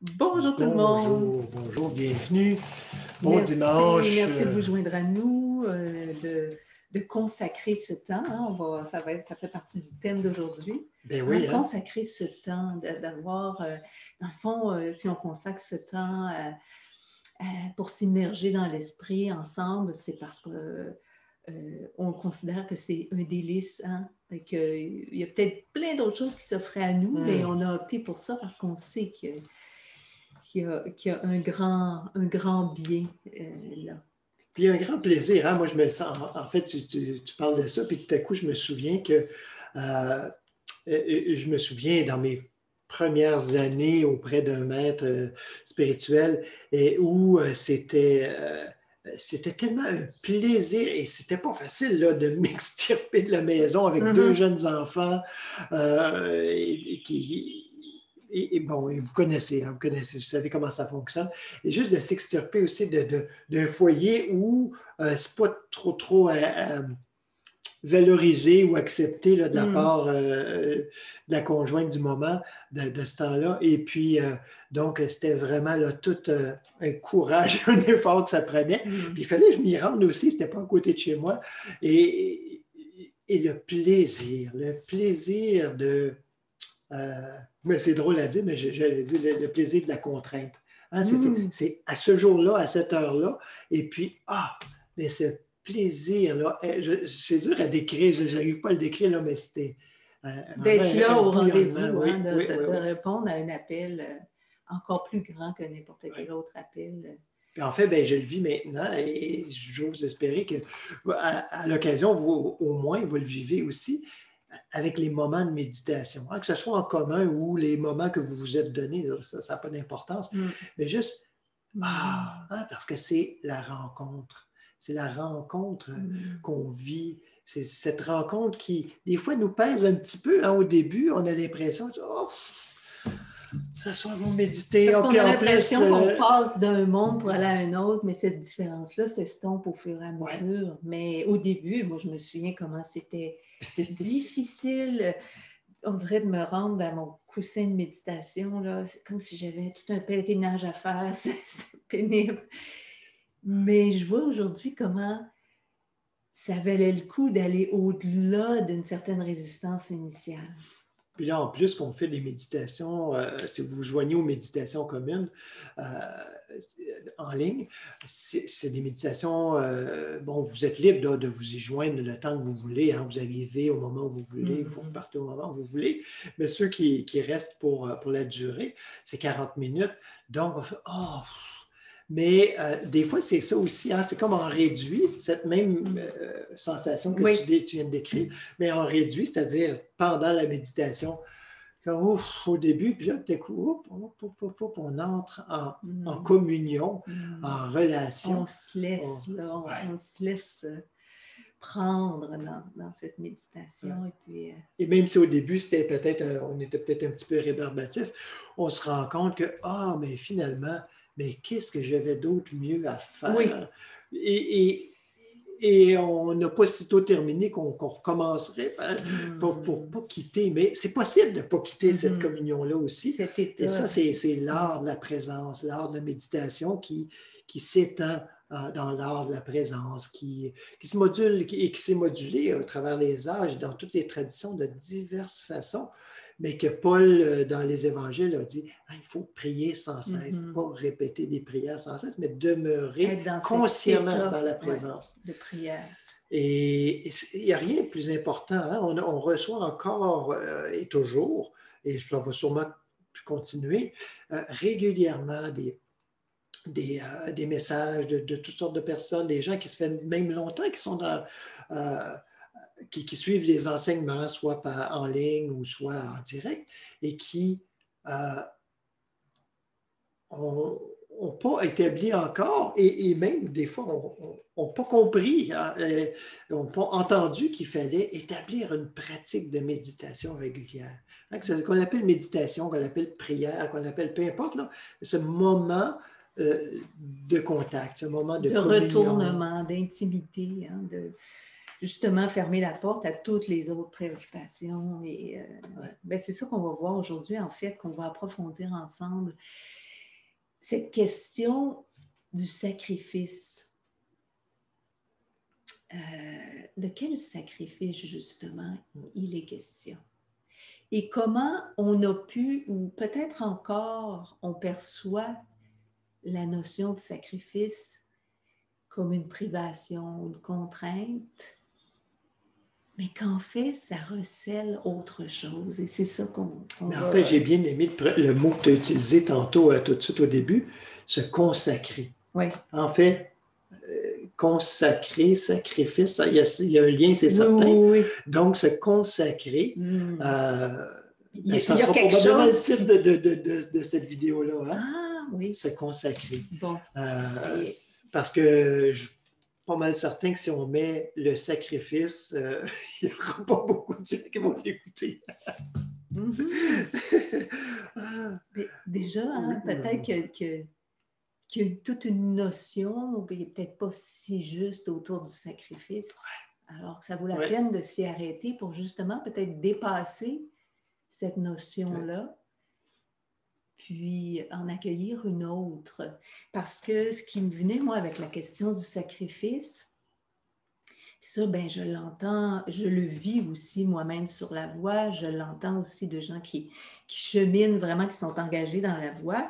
Bonjour tout le monde. Bonjour, bonjour, bienvenue. Bon Merci, dimanche. merci de vous joindre à nous, de consacrer ce temps. Hein. Ça fait partie du thème d'aujourd'hui. Ben Hein, oui, hein? consacrer ce temps, d'avoir, dans le fond, si on consacre ce temps pour s'immerger dans l'esprit ensemble, c'est parce que on considère que c'est un délice. Hein? Il y a peut-être plein d'autres choses qui s'offraient à nous, mais on a opté pour ça parce qu'on sait qu'il y a un grand bien là. Puis un grand plaisir, hein? Moi, je me sens, en fait, tu parles de ça, puis tout à coup, je me souviens que je me souviens dans mes premières années auprès d'un maître spirituel et où c'était tellement un plaisir et c'était pas facile là, de m'extirper de la maison avec deux jeunes enfants bon, et vous connaissez, hein, vous savez comment ça fonctionne. Et juste de s'extirper aussi d'un foyer où c'est pas trop valorisé ou accepté là, de la part de la conjointe du moment de ce temps-là. Et puis, donc, c'était vraiment là, tout un courage, un effort que ça prenait. Puis, il fallait que je m'y rende aussi, c'était pas à côté de chez moi. Et le plaisir de... mais c'est drôle à dire, mais j'allais dire le plaisir de la contrainte. Hein, c'est à ce jour-là, à cette heure-là, et puis, mais ce plaisir-là, c'est dur à décrire, je n'arrive pas à le décrire, là, mais c'était d'être là au rendez-vous, oui, hein, oui, de répondre à un appel encore plus grand que n'importe quel autre appel. Puis en fait, ben, je le vis maintenant et j'ose espérer que à l'occasion, vous, au moins, vous le vivez aussi avec les moments de méditation, hein, que ce soit en commun ou les moments que vous vous êtes donnés, ça n'a pas d'importance, mais juste, hein, parce que c'est la rencontre. C'est la rencontre qu'on vit. C'est cette rencontre qui, des fois, nous pèse un petit peu. Hein, au début, on a l'impression, ça soit vous méditer. Parce qu'on a l'impression qu'on passe d'un monde pour aller à un autre, mais cette différence-là s'estompe au fur et à mesure. Ouais. Mais au début, moi, je me souviens comment c'était difficile, on dirait, de me rendre à mon coussin de méditation. Là. C'est comme si j'avais tout un pèlerinage à faire. C'était pénible. Mais je vois aujourd'hui comment ça valait le coup d'aller au-delà d'une certaine résistance initiale. Puis là, en plus, qu'on fait des méditations, si vous vous joignez aux méditations communes en ligne, c'est des méditations, bon, vous êtes libre de vous y joindre le temps que vous voulez, hein, vous arrivez au moment où vous voulez, vous repartez au moment où vous voulez, mais ceux qui restent pour la durée, c'est 40 minutes. Donc, on fait, mais des fois, c'est ça aussi, hein, c'est comme en réduit, cette même sensation que tu viens de décrire, mais en réduit, c'est-à-dire pendant la méditation, comme, au début, puis là, tout à coup, on entre en communion, en relation. On se laisse, on se laisse prendre dans cette méditation. Et même si au début, on était peut-être un petit peu rébarbatif, on se rend compte que, mais finalement, mais qu'est-ce que j'avais d'autre mieux à faire? Oui. Et on n'a pas si tôt terminé qu'on recommencerait pour pas quitter. Mais c'est possible de ne pas quitter cette communion-là aussi. Cet état. Et ça, c'est l'art de la présence, l'art de la méditation qui s'étend dans l'art de la présence, qui se module et qui s'est modulé à travers les âges, dans toutes les traditions de diverses façons. Mais que Paul, dans les évangiles, a dit il faut prier sans cesse, pas répéter des prières sans cesse, mais demeurer consciemment dans la présence. De prière. Et il n'y a rien de plus important. Hein? On reçoit encore et toujours, et ça va sûrement continuer, régulièrement des messages de toutes sortes de personnes, des gens qui se font même longtemps, qui sont dans... Qui suivent les enseignements, soit en ligne ou soit en direct, et qui n'ont pas établi encore, et même des fois n'ont pas compris, n'ont pas entendu qu'il fallait établir une pratique de méditation régulière. Hein, qu'on appelle méditation, qu'on appelle prière, qu'on appelle peu importe, là, ce moment de contact, ce moment de communion. Retournement, d'intimité, hein, de justement fermer la porte à toutes les autres préoccupations. Et c'est ça qu'on va voir aujourd'hui, en fait, qu'on va approfondir ensemble. cette question du sacrifice. De quel sacrifice, justement, il est question? Et comment on a pu, ou peut-être encore, on perçoit la notion de sacrifice comme une privation, une contrainte, mais qu'en fait, ça recèle autre chose. Et c'est ça qu'on va... En fait, j'ai bien aimé le mot que tu as utilisé tantôt, tout de suite au début, se consacrer. Oui. En fait, consacrer, sacrifice, il y a un lien, c'est certain. Oui. Donc, se consacrer, ça sera probablement le titre de cette vidéo-là. Hein? Ah, oui. Se consacrer. Bon. Parce que je suis pas mal certain que si on met le sacrifice, il n'y aura pas beaucoup de gens qui vont l'écouter. Déjà, hein, peut-être qu'il y a toute une notion, qui n'est peut-être pas si juste autour du sacrifice, alors que ça vaut la peine de s'y arrêter pour justement peut-être dépasser cette notion-là, puis en accueillir une autre. Parce que ce qui me venait, moi, avec la question du sacrifice, ça, ben, je l'entends, je le vis aussi moi-même sur la voie, je l'entends aussi de gens qui cheminent vraiment, qui sont engagés dans la voie,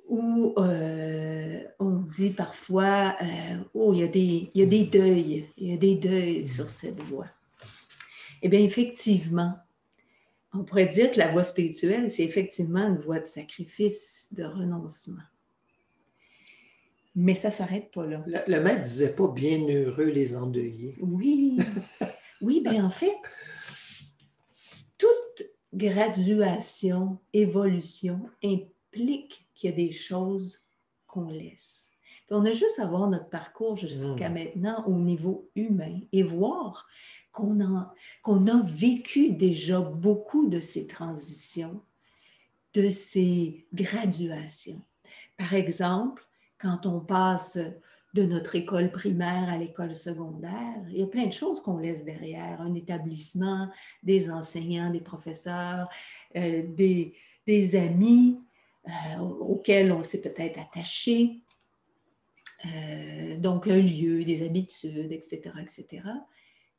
où on dit parfois, oh, il y a des deuils sur cette voie. Eh bien, effectivement, on pourrait dire que la voie spirituelle, c'est effectivement une voie de sacrifice, de renoncement. Mais ça ne s'arrête pas là. Le maître ne disait pas « bienheureux les endeuillés ». Oui, oui, bien en fait, toute graduation, évolution implique qu'il y a des choses qu'on laisse. Puis on a juste à voir notre parcours jusqu'à maintenant au niveau humain et voir qu'on a vécu déjà beaucoup de ces transitions, de ces graduations. Par exemple, quand on passe de notre école primaire à l'école secondaire, il y a plein de choses qu'on laisse derrière. Un établissement, des enseignants, des professeurs, des amis auxquels on s'est peut-être attaché. Donc, un lieu, des habitudes, etc., etc.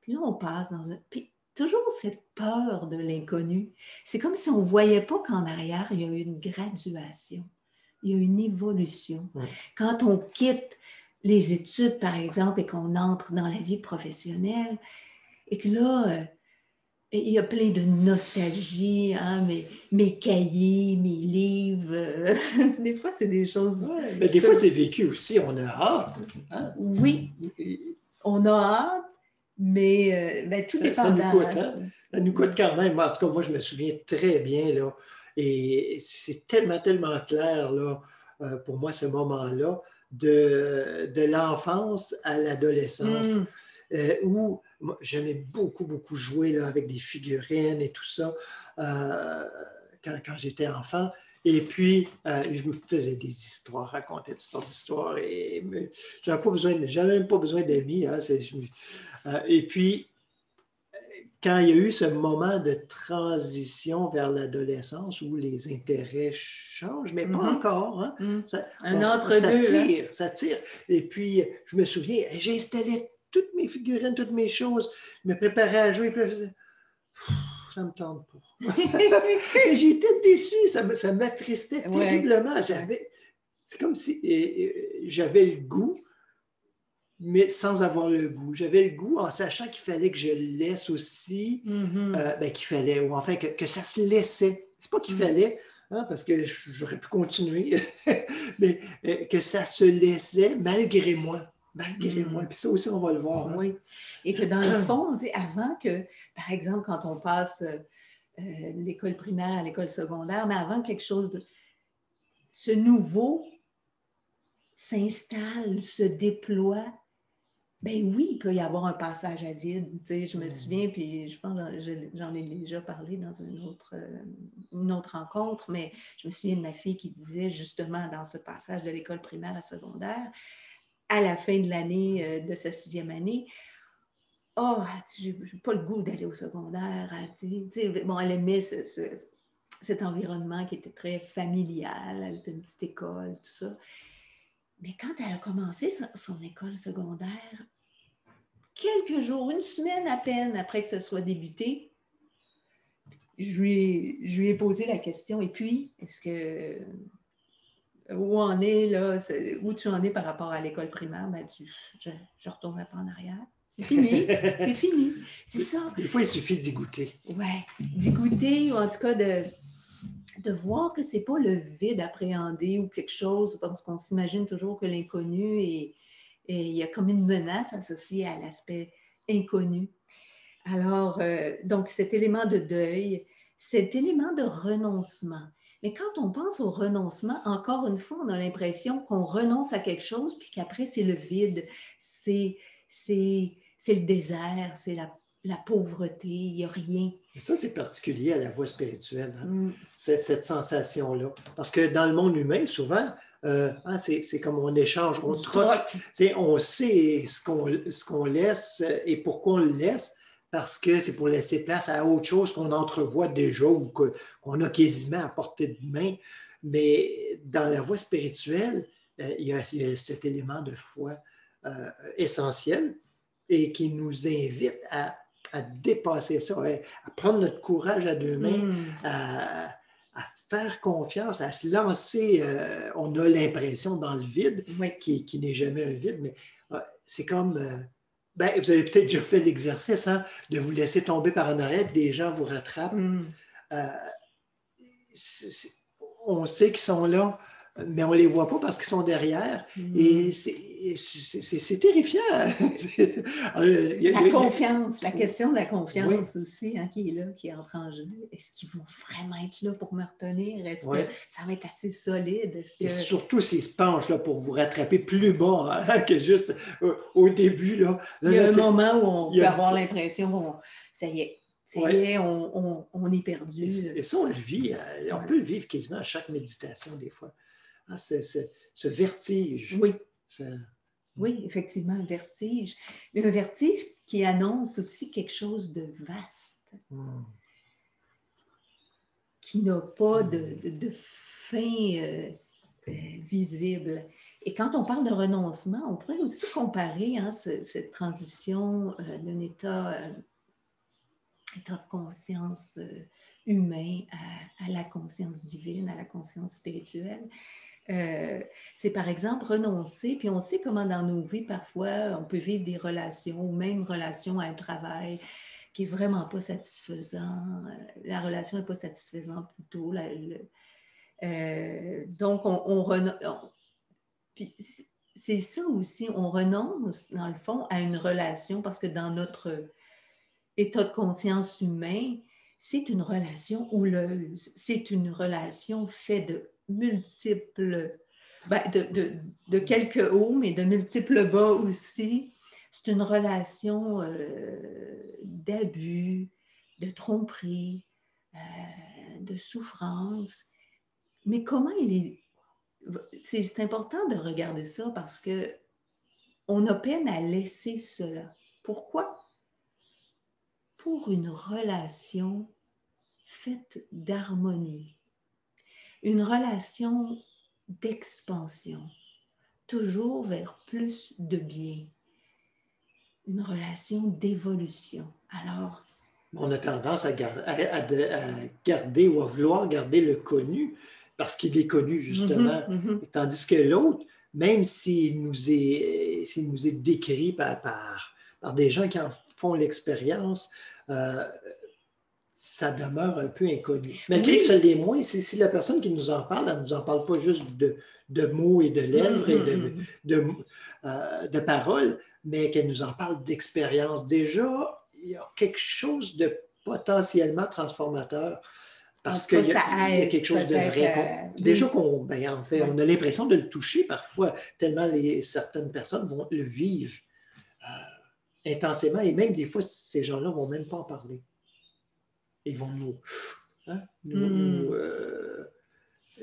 Puis là, on passe dans un... Puis, toujours cette peur de l'inconnu. C'est comme si on ne voyait pas qu'en arrière, il y a eu une graduation, il y a une évolution. Quand on quitte les études, par exemple, et qu'on entre dans la vie professionnelle, et que là, il y a plein de nostalgie, hein, mes cahiers, mes livres, des fois, c'est des choses... Ouais, mais des fois, c'est vécu aussi, on a hâte. Hein? Oui, on a hâte, mais ben, tout dépend. Ça nous coûte, hein? Ça nous coûte quand même. En tout cas, moi, je me souviens très bien, là, et c'est tellement, tellement clair, là, pour moi, ce moment-là, de l'enfance à l'adolescence, où j'aimais beaucoup, beaucoup jouer là, avec des figurines et tout ça quand j'étais enfant. Et puis, je me faisais des histoires, racontais toutes sortes d'histoires, et j'avais même pas besoin d'amis. Hein, et puis, quand il y a eu ce moment de transition vers l'adolescence où les intérêts changent, mais pas encore. Hein? Entre-deux. Ça tire. Et puis, je me souviens, j'ai installé toutes mes figurines, toutes mes choses, je me préparais à jouer, puis je disais, ça ne me tente pas. J'étais déçu, ça m'attristait terriblement. C'est comme si j'avais le goût, mais sans avoir le goût. J'avais le goût en sachant qu'il fallait que je le laisse aussi, qu'il fallait, ou enfin que ça se laissait. C'est pas qu'il fallait, hein, parce que j'aurais pu continuer, mais que ça se laissait malgré moi. Malgré moi. Puis ça aussi, on va le voir. Hein? Oui. Et que dans le fond, avant que, par exemple, quand on passe l'école primaire à l'école secondaire, mais avant quelque chose de... Ce nouveau s'installe, se déploie. Ben oui, il peut y avoir un passage à vide. Tu sais, je me souviens, puis je pense j'en ai déjà parlé dans une autre rencontre, mais je me souviens de ma fille qui disait justement dans ce passage de l'école primaire à secondaire, à la fin de l'année, de sa 6e année, « Oh, j'ai pas le goût d'aller au secondaire. » Bon, elle aimait cet environnement qui était très familial, c'était une petite école, tout ça. Mais quand elle a commencé son école secondaire, quelques jours, une semaine à peine après que ce soit débuté, je lui ai posé la question, et puis, où en est, là, où tu en es par rapport à l'école primaire? Ben, je ne retournerai pas en arrière. C'est fini, c'est fini. C'est ça. Des fois, il suffit d'y goûter. Oui, d'y goûter, ou en tout cas de voir que ce n'est pas le vide appréhendé ou quelque chose, parce qu'on s'imagine toujours que l'inconnu et il y a comme une menace associée à l'aspect inconnu. Alors, donc cet élément de deuil, cet élément de renoncement. Mais quand on pense au renoncement, encore une fois, on a l'impression qu'on renonce à quelque chose, puis qu'après, c'est le vide, c'est le désert, c'est la pauvreté, il n'y a rien. Et ça, c'est particulier à la voie spirituelle, hein? Cette sensation-là. Parce que dans le monde humain, souvent, c'est comme on échange, on troque. On sait ce qu'on laisse et pourquoi on le laisse, parce que c'est pour laisser place à autre chose qu'on entrevoit déjà ou qu'on a quasiment à portée de main. Mais dans la voie spirituelle, il y a cet élément de foi essentiel et qui nous invite à dépasser ça, à prendre notre courage à deux mains, à faire confiance, à se lancer. On a l'impression dans le vide, qui n'est jamais un vide, mais c'est comme... vous avez peut-être déjà fait l'exercice, hein, de vous laisser tomber par en arrière, que des gens vous rattrapent. On sait qu'ils sont là, mais on ne les voit pas parce qu'ils sont derrière. Et c'est terrifiant. La confiance, la question de la confiance aussi, hein, qui est là, qui entre en jeu. Est-ce qu'ils vont vraiment être là pour me retenir? Est-ce que ça va être assez solide? Et surtout s'ils se penchent là, pour vous rattraper plus bas, hein, que juste au début. Là, il y a un moment où on peut avoir l'impression, ça y est. On est perdu. Et ça, on le vit. On peut le vivre quasiment à chaque méditation, des fois. Ah, ce vertige. Oui, effectivement, un vertige. Mais un vertige qui annonce aussi quelque chose de vaste, qui n'a pas de fin visible. Et quand on parle de renoncement, on pourrait aussi comparer cette transition d'un état de conscience humain à la conscience divine, à la conscience spirituelle. C'est par exemple renoncer, puis on sait comment dans nos vies, parfois, on peut vivre des relations, ou même relation à un travail qui n'est vraiment pas satisfaisant. La relation n'est pas satisfaisante plutôt. Donc, puis c'est ça aussi, on renonce, dans le fond, à une relation parce que dans notre état de conscience humain, c'est une relation houleuse. C'est une relation faite de multiples, de quelques hauts, mais de multiples bas aussi. C'est une relation d'abus, de tromperie, de souffrance. Mais comment c'est important de regarder ça parce qu'on a peine à laisser cela. Pourquoi? Pour une relation faite d'harmonie, une relation d'expansion, toujours vers plus de bien, une relation d'évolution. Alors, on a tendance à garder ou à vouloir garder le connu parce qu'il est connu, justement. Tandis que l'autre, même s'il nous est décrit par des gens qui en font l'expérience, ça demeure un peu inconnu. Malgré que ça l'est moins, si la personne qui nous en parle, elle ne nous en parle pas juste de mots et de lèvres et de paroles, mais qu'elle nous en parle d'expérience. Déjà, il y a quelque chose de potentiellement transformateur parce qu'il y a quelque chose de vrai. Déjà, en fait, on a l'impression de le toucher parfois, tellement certaines personnes vont le vivre intensément et même des fois, ces gens-là ne vont même pas en parler. Ils vont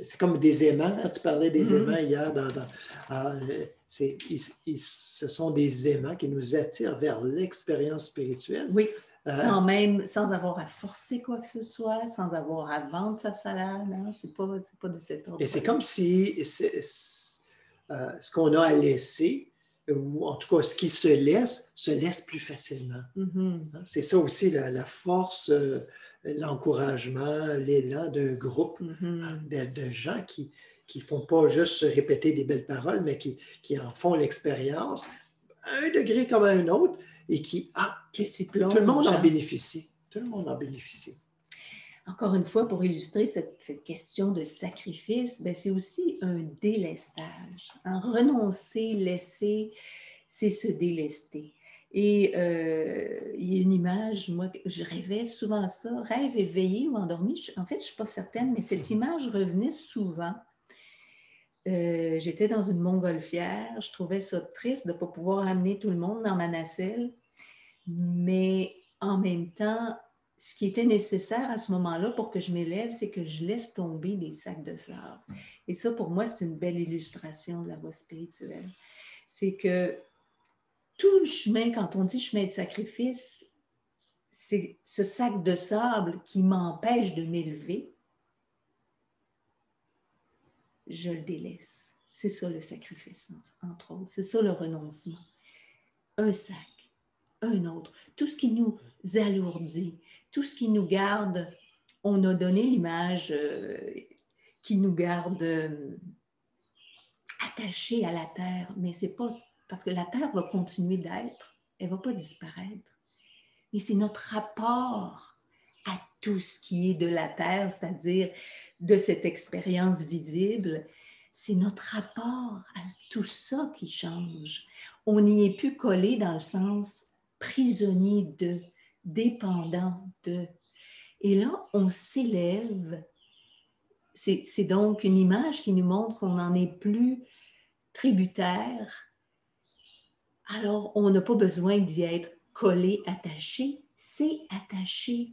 c'est comme des aimants. Hein? Tu parlais des aimants hier. Ce sont des aimants qui nous attirent vers l'expérience spirituelle. Oui. Sans avoir à forcer quoi que ce soit, sans avoir à vendre sa salade. Hein? C'est pas de cet ordre. Et c'est comme si ce qu'on a à laisser, ou en tout cas ce qui se laisse plus facilement. Mm-hmm. C'est ça aussi la force, l'encouragement, l'élan d'un groupe de gens qui ne font pas juste se répéter des belles paroles, mais qui en font l'expérience à un degré comme à un autre et qui s'y plongent. Tout le monde en bénéficie. Tout le monde en bénéficie. Encore une fois, pour illustrer cette question de sacrifice, ben c'est aussi un délestage. Renoncer, laisser, c'est se délester. Et il y a une image, moi, je rêvais souvent ça, rêve éveillé ou endormi. En fait, je ne suis pas certaine, mais cette image revenait souvent. J'étais dans une montgolfière, je trouvais ça triste de ne pas pouvoir amener tout le monde dans ma nacelle, mais en même temps, ce qui était nécessaire à ce moment-là pour que je m'élève, c'est que je laisse tomber des sacs de sable. Et ça, pour moi, c'est une belle illustration de la voie spirituelle. C'est que tout le chemin, quand on dit chemin de sacrifice, c'est ce sac de sable qui m'empêche de m'élever. Je le délaisse. C'est ça le sacrifice, entre autres. C'est ça le renoncement. Un sac, un autre. Tout ce qui nous alourdit, tout ce qui nous garde, on a donné l'image qui nous garde attachés à la terre, mais c'est pas parce que la terre va continuer d'être, elle va pas disparaître. Mais c'est notre rapport à tout ce qui est de la terre, c'est-à-dire de cette expérience visible, c'est notre rapport à tout ça qui change. On n'y est plus collé dans le sens prisonnier de, dépendant de. Et là, on s'élève. C'est donc une image qui nous montre qu'on n'en est plus tributaire. Alors, on n'a pas besoin d'y être collé, attaché. C'est attaché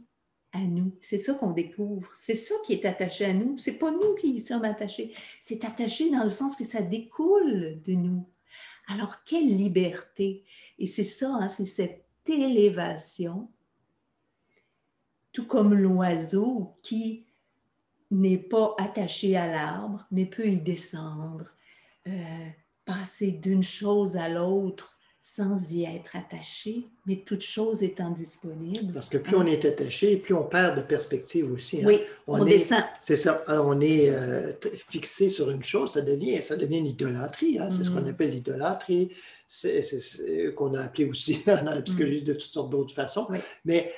à nous. C'est ça qu'on découvre. C'est ça qui est attaché à nous. C'est pas nous qui y sommes attachés. C'est attaché dans le sens que ça découle de nous. Alors, quelle liberté! Et c'est ça, hein, c'est cette élévation, tout comme l'oiseau qui n'est pas attaché à l'arbre, mais peut y descendre, passer d'une chose à l'autre sans y être attaché, mais toute chose étant disponible. Parce que plus on est attaché, plus on perd de perspective aussi. Oui, on descend. C'est ça. Alors, on est fixé sur une chose, ça devient une idolâtrie. Hein? C'est ce qu'on appelle l'idolâtrie, c'est qu'on a appelé aussi dans la psychologie de toutes sortes d'autres façons. Oui. Mais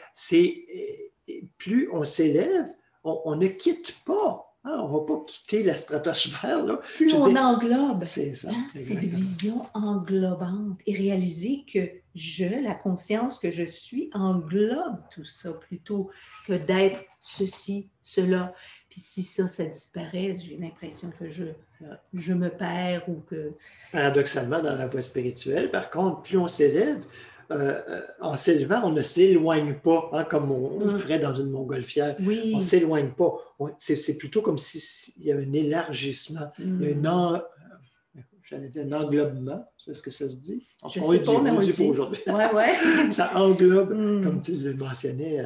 plus on s'élève, on ne quitte pas. Hein? On ne va pas quitter la stratosphère. Là. Plus on englobe. C'est ça. Hein? Cette vision englobante et réaliser que la conscience que je suis, englobe tout ça plutôt que d'être ceci, cela. Puis si ça disparaît, j'ai l'impression que je me perds ou que... Paradoxalement, dans la voie spirituelle, par contre, plus on s'élève, en s'élevant, on ne s'éloigne pas, hein, comme on ferait dans une montgolfière. Oui. On ne s'éloigne pas. C'est plutôt comme s'il y a un élargissement. Il y a un englobement, c'est ce que ça se dit? Je sais pas, mais on le dit. Aujourd'hui. Ouais. Ça englobe, comme tu le mentionnais,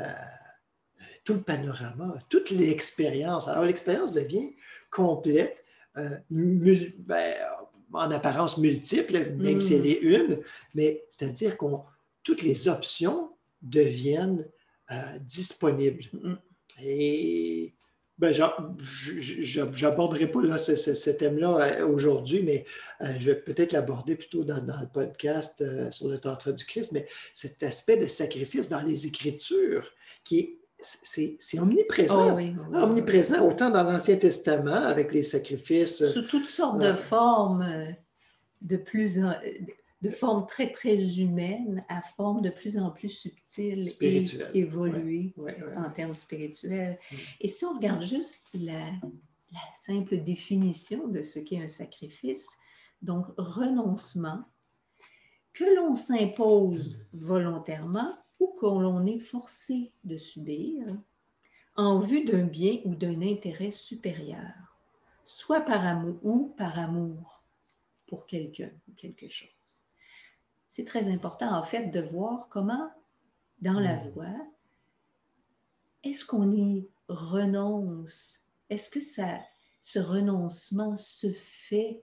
tout le panorama, toute l'expérience. Alors, l'expérience devient complète, en apparence multiple, même si elle est une, mais c'est-à-dire que toutes les options deviennent disponibles. Et je n'aborderai pas là, ce thème-là aujourd'hui, mais je vais peut-être l'aborder plutôt dans le podcast sur le Tantra du Christ, mais cet aspect de sacrifice dans les Écritures c'est omniprésent. Oh oui. Omniprésent, autant dans l'Ancien Testament, avec les sacrifices. Sous toutes sortes de formes, de formes très, très humaines à formes de plus en plus subtiles et évoluées en termes spirituels. Et si on regarde juste la simple définition de ce qu'est un sacrifice, donc renoncement, que l'on s'impose volontairement ou que l'on est forcé de subir en vue d'un bien ou d'un intérêt supérieur, soit par amour ou par amour pour quelqu'un ou quelque chose. C'est très important, en fait, de voir comment dans la voie, est-ce qu'on y renonce? Est-ce que ce renoncement se fait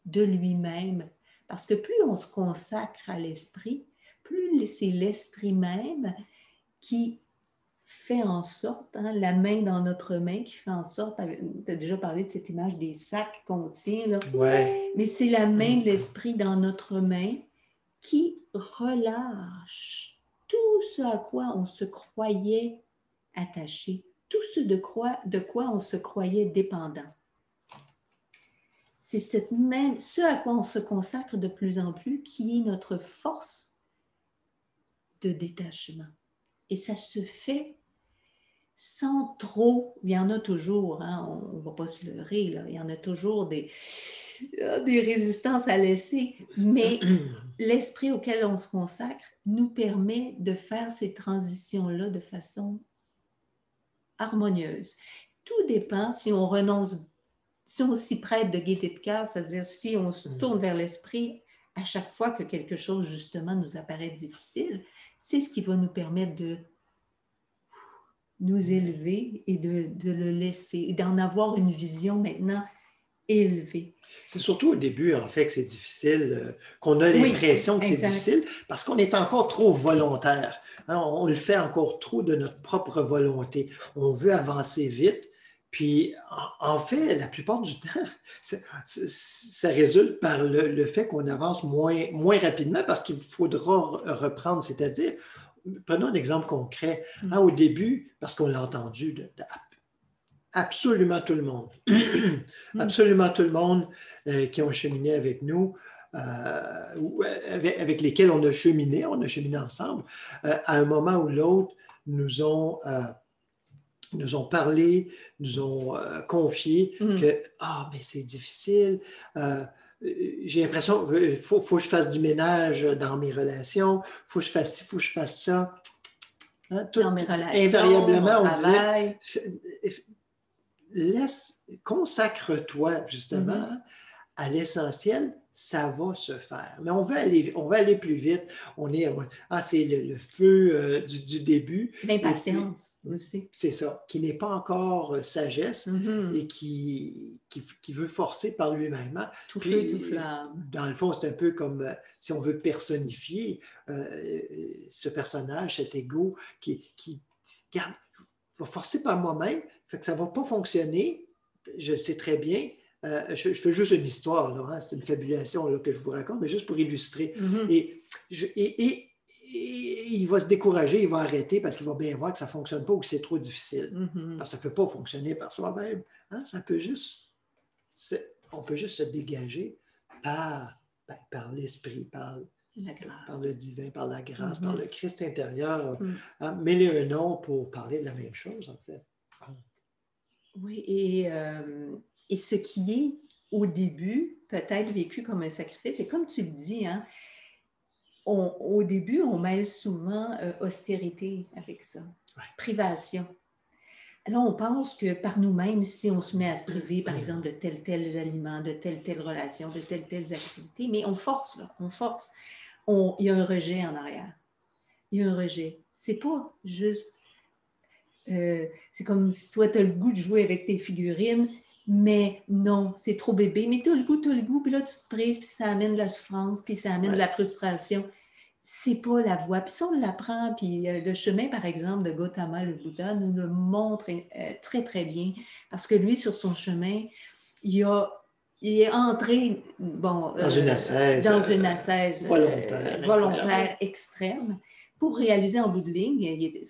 de lui-même? Parce que plus on se consacre à l'esprit, plus c'est l'esprit même qui fait en sorte, hein, la main dans notre main, qui fait en sorte, tu as déjà parlé de cette image des sacs qu'on tient, là, mais c'est la main de l'esprit dans notre main qui relâche tout ce à quoi on se croyait attaché, tout ce de quoi on se croyait dépendant. C'est ce à quoi on se consacre de plus en plus qui est notre force de détachement. Et ça se fait sans trop, il y en a toujours, hein, on ne va pas se leurrer, là, il y en a toujours des résistances à laisser, mais l'esprit auquel on se consacre nous permet de faire ces transitions-là de façon harmonieuse. Tout dépend si on renonce, si on s'y prête de gaieté de cœur, c'est-à-dire si on se tourne vers l'esprit à chaque fois que quelque chose justement nous apparaît difficile, c'est ce qui va nous permettre de nous élever et de le laisser, et d'en avoir une vision maintenant élevée. C'est surtout au début, en fait, que c'est difficile, qu'on a l'impression que c'est difficile, parce qu'on est encore trop volontaire. Hein, on le fait encore trop de notre propre volonté. On veut avancer vite, puis en fait, la plupart du temps, ça résulte par le fait qu'on avance moins rapidement, parce qu'il faudra reprendre, c'est-à-dire, prenons un exemple concret. Hein, au début, parce qu'on l'a entendu absolument tout le monde. Absolument tout le monde qui ont cheminé avec nous, ou avec lesquels on a cheminé ensemble, à un moment ou l'autre, nous ont parlé, nous ont confié que mais c'est difficile, j'ai l'impression qu'il faut que je fasse du ménage dans mes relations, il faut que je fasse ci, il faut que je fasse ça. Hein, dans mes relations, invariablement, on dirait consacre-toi justement à l'essentiel, ça va se faire. Mais on veut aller plus vite. C'est le feu du début. L'impatience aussi. C'est ça, qui n'est pas encore sagesse et qui veut forcer par lui-même. Hein? Tout feu, tout flamme. Dans le fond, c'est un peu comme si on veut personnifier ce personnage, cet ego qui garde, va forcer par moi-même, fait que ça ne va pas fonctionner. Je sais très bien. Je fais juste une histoire, là, hein, c'est une fabulation là, que je vous raconte, mais juste pour illustrer. Et il va se décourager, il va arrêter parce qu'il va bien voir que ça ne fonctionne pas ou que c'est trop difficile. Parce que ça ne peut pas fonctionner par soi-même. Hein? On peut juste se dégager par l'esprit, par le divin, par la grâce, par le Christ intérieur. Hein? Mêler un nom pour parler de la même chose, en fait. Oui, et ce qui est au début peut-être vécu comme un sacrifice, et comme tu le dis, hein, au début, on mêle souvent austérité avec ça, privation. Alors, on pense que par nous-mêmes, si on se met à se priver, par exemple, de tels aliments, de telle relation, de telles activités, mais on force, là, on force. Il y a un rejet en arrière. Il y a un rejet. C'est pas juste... c'est comme si toi, tu as le goût de jouer avec tes figurines, mais non, c'est trop bébé. Mais tu as le goût, puis là, tu te prises, puis ça amène de la souffrance, puis ça amène de la frustration. C'est pas la voie. Puis ça, on l'apprend, puis le chemin, par exemple, de Gautama, le Bouddha, nous le montre très, très bien, parce que lui, sur son chemin, il est entré dans une ascèse volontaire extrême pour réaliser en bout de ligne,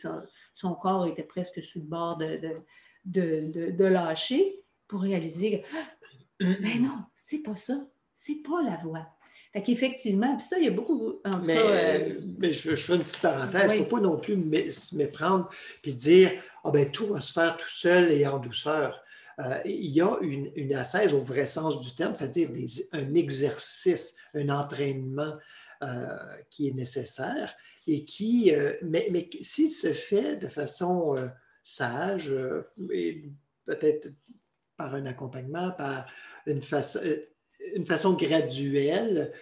son corps était presque sur le bord de lâcher, pour réaliser que mais non, c'est pas ça, c'est pas la voie. Fait qu'effectivement, puis ça, il y a beaucoup... Mais je fais une petite parenthèse, il ne faut pas non plus se méprendre puis dire tout va se faire tout seul et en douceur. Il y a une ascèse au vrai sens du terme, c'est-à-dire un exercice, un entraînement qui est nécessaire et qui, mais s'il se fait de façon sage et peut-être par un accompagnement, par une façon graduelle,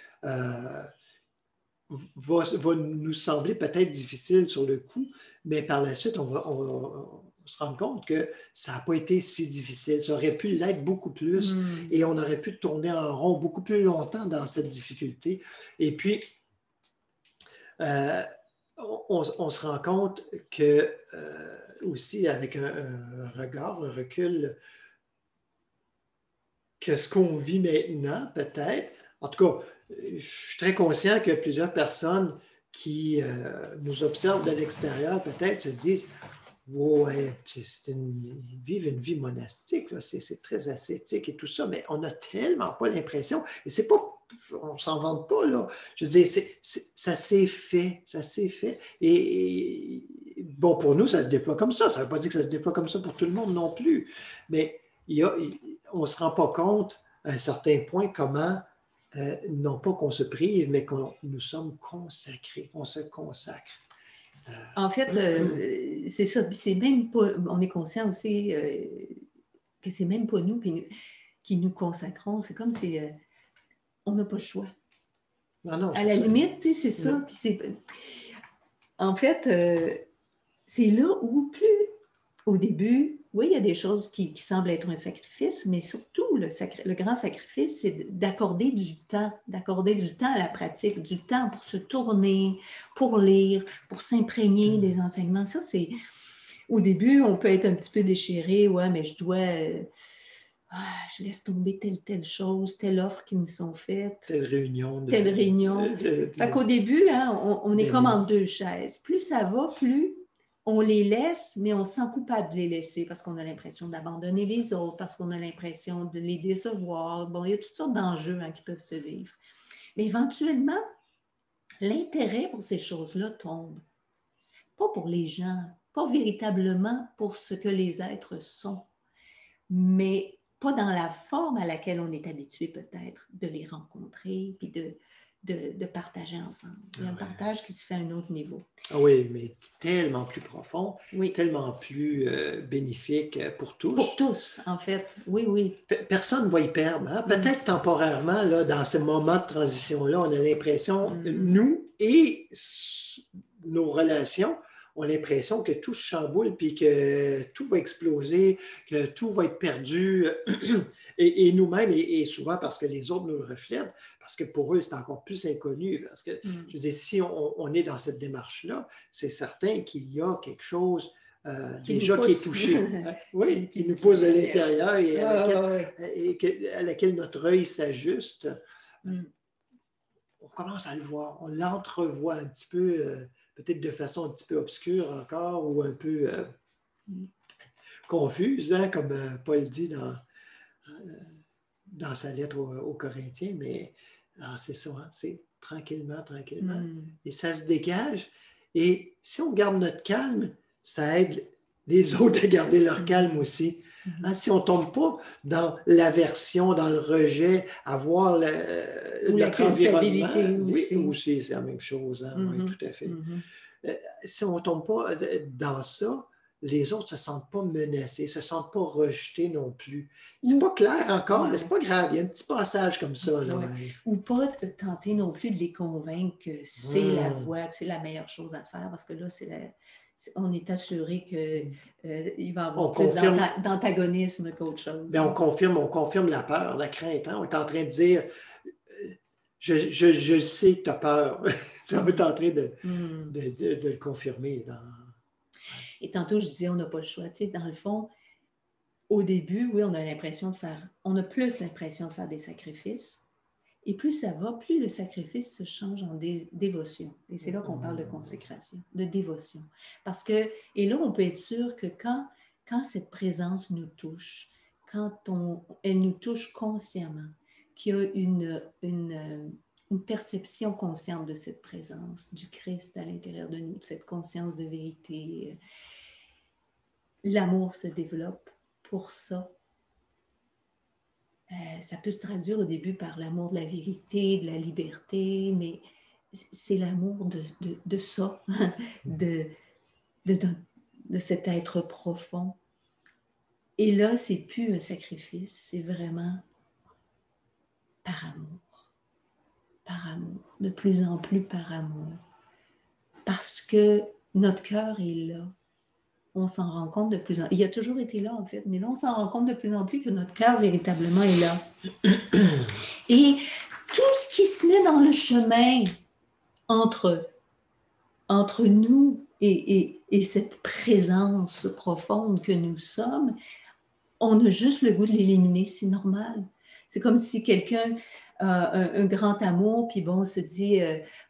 va nous sembler peut-être difficile sur le coup, mais par la suite, on se rend compte que ça n'a pas été si difficile. Ça aurait pu l'être beaucoup plus et on aurait pu tourner en rond beaucoup plus longtemps dans cette difficulté. Et puis, on se rend compte que aussi avec un regard, un recul, que ce qu'on vit maintenant, peut-être, en tout cas, je suis très conscient que plusieurs personnes qui nous observent de l'extérieur, peut-être, se disent ouais, ils vivent une vie monastique, c'est très ascétique et tout ça, mais on n'a tellement pas l'impression, et c'est pas, on s'en vante pas, là. Je veux dire, ça s'est fait, ça s'est fait. Et bon, pour nous, ça se déploie comme ça. Ça ne veut pas dire que ça se déploie comme ça pour tout le monde non plus, mais on ne se rend pas compte à un certain point comment, non pas qu'on se prive, mais que nous sommes consacrés, on se consacre. En fait, c'est ça. C'est même pas, on est conscient aussi que c'est même pas nous qui nous consacrons. C'est comme si on n'a pas le choix. Non, à la limite, tu sais, c'est ça. Puis en fait, c'est là où plus au début, oui, il y a des choses qui semblent être un sacrifice, mais surtout le grand sacrifice, c'est d'accorder du temps à la pratique, du temps pour se tourner, pour lire, pour s'imprégner des enseignements. Ça, c'est... Au début, on peut être un petit peu déchiré, ouais, mais je laisse tomber telle chose, telle offre qui me sont faites. Telle réunion. Fait qu'au début, hein, on est comme en deux chaises. Plus ça va, plus on les laisse, mais on se sent coupable de les laisser parce qu'on a l'impression d'abandonner les autres, parce qu'on a l'impression de les décevoir. Bon, il y a toutes sortes d'enjeux qui peuvent se vivre. Mais éventuellement, l'intérêt pour ces choses-là tombe. Pas pour les gens, pas véritablement pour ce que les êtres sont, mais pas dans la forme à laquelle on est habitué peut-être de les rencontrer puis de partager ensemble. Il y a un partage qui se fait à un autre niveau. Ah oui, mais tellement plus profond, tellement plus bénéfique pour tous. Pour tous, en fait. Oui. Personne ne va y perdre. Hein? Peut-être temporairement, là, dans ce moment de transition-là, on a l'impression, nous et nos relations, ont l'impression que tout se chamboule puis que tout va exploser, que tout va être perdu. Et nous-mêmes, et souvent parce que les autres nous le reflètent, parce que pour eux, c'est encore plus inconnu. Parce que, je veux dire, si on est dans cette démarche-là, c'est certain qu'il y a quelque chose déjà qui est touché. Oui, qui nous pousse de l'intérieur et à laquelle notre œil s'ajuste. On commence à le voir, on l'entrevoit un petit peu, peut-être de façon un petit peu obscure encore ou un peu confuse, hein, comme Paul dit dans sa lettre aux Corinthiens, mais c'est ça, hein, c'est tranquillement. Et ça se dégage. Et si on garde notre calme, ça aide les autres à garder leur calme aussi. Hein, si on ne tombe pas dans l'aversion, dans le rejet, à voir notre environnement. Aussi. Oui, aussi, c'est la même chose. Hein, oui, tout à fait. Si on ne tombe pas dans ça, les autres ne se sentent pas menacés, ne se sentent pas rejetés non plus. C'est pas clair encore, mais c'est pas grave. Il y a un petit passage comme ça. Là, Ou pas tenter non plus de les convaincre que c'est la voie, que c'est la meilleure chose à faire, parce que là, on est assuré qu'il va y avoir plus d'antagonisme qu'autre chose. Mais on confirme la peur, la crainte. Hein? On est en train de dire, je sais que tu as peur. Ça va être en train de le confirmer. Et tantôt, je disais, on n'a pas le choix. Tu sais, dans le fond, au début, oui, on a plus l'impression de faire des sacrifices. Et plus ça va, plus le sacrifice se change en dévotion. Et c'est là qu'on parle de consécration, de dévotion. Parce que, et là, on peut être sûr que quand cette présence nous touche, elle nous touche consciemment, qu'il y a une perception consciente de cette présence, du Christ à l'intérieur de nous, de cette conscience de vérité, l'amour se développe pour ça. Ça peut se traduire au début par l'amour de la vérité, de la liberté, mais c'est l'amour de ça, de cet être profond. Et là, c'est plus un sacrifice, c'est vraiment par par amour, de plus en plus par amour. Parce que notre cœur est là. On s'en rend compte de plus en plus. Il a toujours été là, en fait, mais là, on s'en rend compte de plus en plus que notre cœur, véritablement, est là. Et tout ce qui se met dans le chemin entre nous et cette présence profonde que nous sommes, on a juste le goût de l'éliminer, c'est normal. C'est comme si quelqu'un a un grand amour, puis bon, on se dit,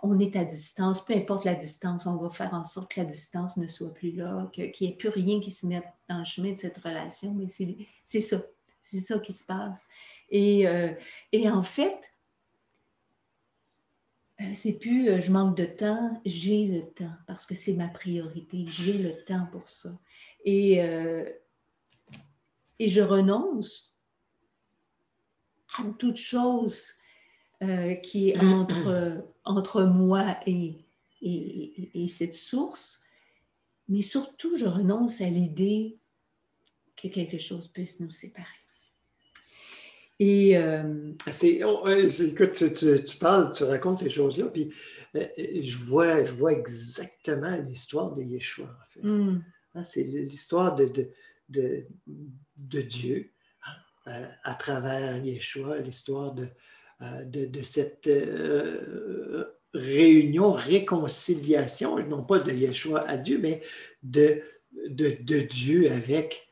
on est à distance, peu importe la distance, on va faire en sorte que la distance ne soit plus là, qu'il n'y ait plus rien qui se mette dans le chemin de cette relation, mais c'est ça qui se passe. Et en fait, c'est plus je manque de temps, j'ai le temps, parce que c'est ma priorité, j'ai le temps pour ça. Et je renonce à toute chose qui est entre moi et cette source, mais surtout, je renonce à l'idée que quelque chose puisse nous séparer. Et écoute, tu parles, tu racontes ces choses-là, puis je vois exactement l'histoire de Yeshua, en fait. C'est l'histoire de Dieu à travers Yeshua, l'histoire de cette réunion, réconciliation, non pas de Yeshua à Dieu, mais de Dieu avec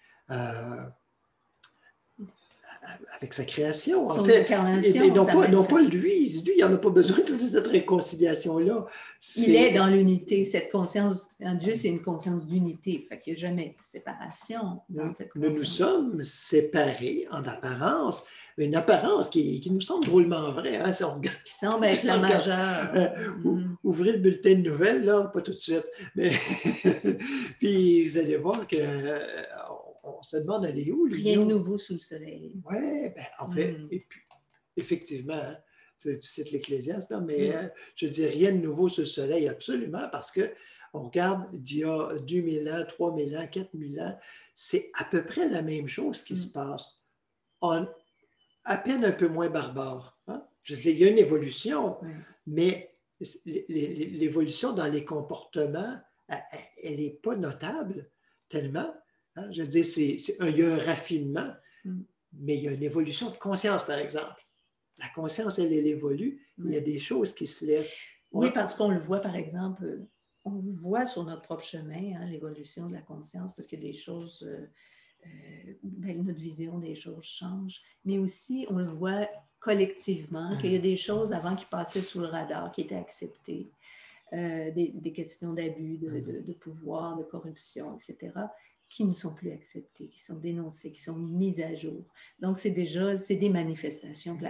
sa création, en fait. Et non pas lui, il n'en a pas besoin de cette réconciliation-là. Il est dans l'unité. Cette conscience en Dieu, c'est une conscience d'unité. Fait qu'il n'y a jamais de séparation dans cette conscience. Nous sommes séparés en apparence, mais une apparence qui nous semble drôlement vraie. Hein, si on regarde, qui semble être la majeure. Ouvrez le bulletin de nouvelles, là, pas tout de suite. Mais puis vous allez voir que on se demande aller où. Rien de nouveau sous le soleil. Oui, ben, en fait, et puis, effectivement, hein, tu cites l'Ecclésiaste, mais je dis rien de nouveau sous le soleil, absolument, parce qu'on regarde d'il y a 2000 ans, 3000 ans, 4000 ans, c'est à peu près la même chose qui se passe. À peine un peu moins barbare. Hein? Je veux dire, il y a une évolution, mais l'évolution dans les comportements, elle n'est pas notable tellement. Hein? Je veux dire, il y a un raffinement, mais il y a une évolution de conscience, par exemple. La conscience, elle évolue. Il y a des choses qui se laissent. Oui, parce qu'on le voit, par exemple, on le voit sur notre propre chemin, hein, l'évolution de la conscience, parce que des choses, notre vision des choses change, mais aussi, on le voit collectivement, qu'il y a des choses avant qui passaient sous le radar, qui étaient acceptées, des questions d'abus, de pouvoir, de corruption, etc., qui ne sont plus acceptées, qui sont dénoncées, qui sont mises à jour. Donc, c'est des manifestations que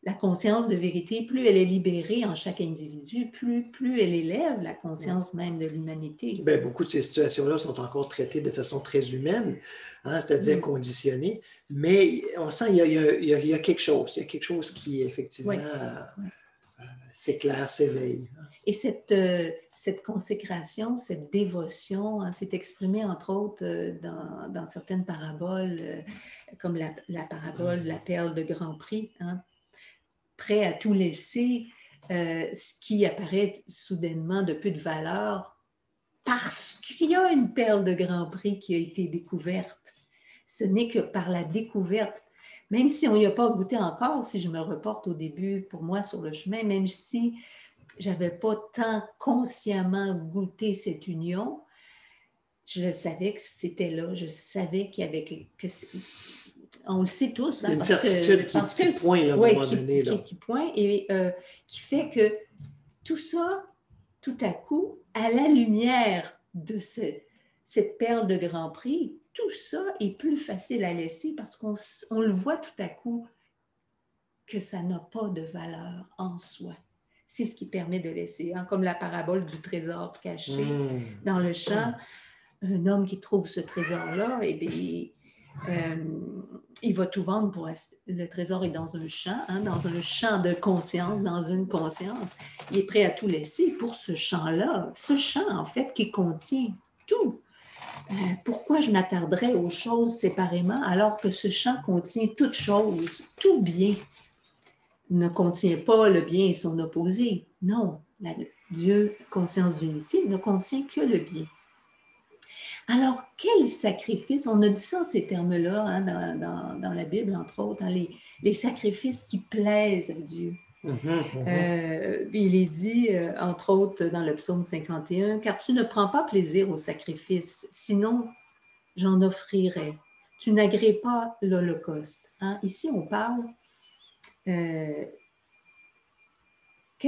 la conscience de vérité, plus elle est libérée en chaque individu, plus elle élève la conscience même de l'humanité. Bien, beaucoup de ces situations-là sont encore traitées de façon très humaine, hein, c'est-à-dire conditionnées, mais on sent qu'il y a quelque chose. Il y a quelque chose qui, effectivement, s'éclaire, s'éveille. Et cette consécration, cette dévotion, hein, s'est exprimée, entre autres, dans certaines paraboles, comme la parabole de la perle de Grand Prix, hein, prêt à tout laisser, ce qui apparaît soudainement de peu de valeur, parce qu'il y a une perle de Grand Prix qui a été découverte. Ce n'est que par la découverte, même si on n'y a pas goûté encore, si je me reporte au début, pour moi, sur le chemin, même si je n'avais pas tant consciemment goûté cette union, je savais que c'était là, je savais qu'il y avait on le sait tous. Hein, il y a une certitude qui pointe à un moment donné. Qui pointe et qui fait que tout ça, tout à coup, à la lumière de cette perle de Grand Prix, tout ça est plus facile à laisser parce qu'on le voit tout à coup que ça n'a pas de valeur en soi. C'est ce qui permet de laisser, hein, comme la parabole du trésor caché dans le champ. Un homme qui trouve ce trésor-là, eh bien, il va tout vendre pour... Le trésor est dans un champ, hein, dans un champ de conscience, dans une conscience. Il est prêt à tout laisser pour ce champ-là. Ce champ, en fait, qui contient tout. Pourquoi je m'attarderais aux choses séparément alors que ce champ contient toutes choses, tout bien? ne contient pas le bien et son opposé. Non, Dieu, conscience d'unité, ne contient que le bien. Alors, quel sacrifice, on a dit ça, ces termes-là, hein, dans la Bible, entre autres, hein, les sacrifices qui plaisent à Dieu. Il est dit, entre autres, dans le psaume 51, « Car tu ne prends pas plaisir au sacrifice, sinon j'en offrirai. Tu n'agrées pas l'holocauste. Hein? » Ici, on parle, quels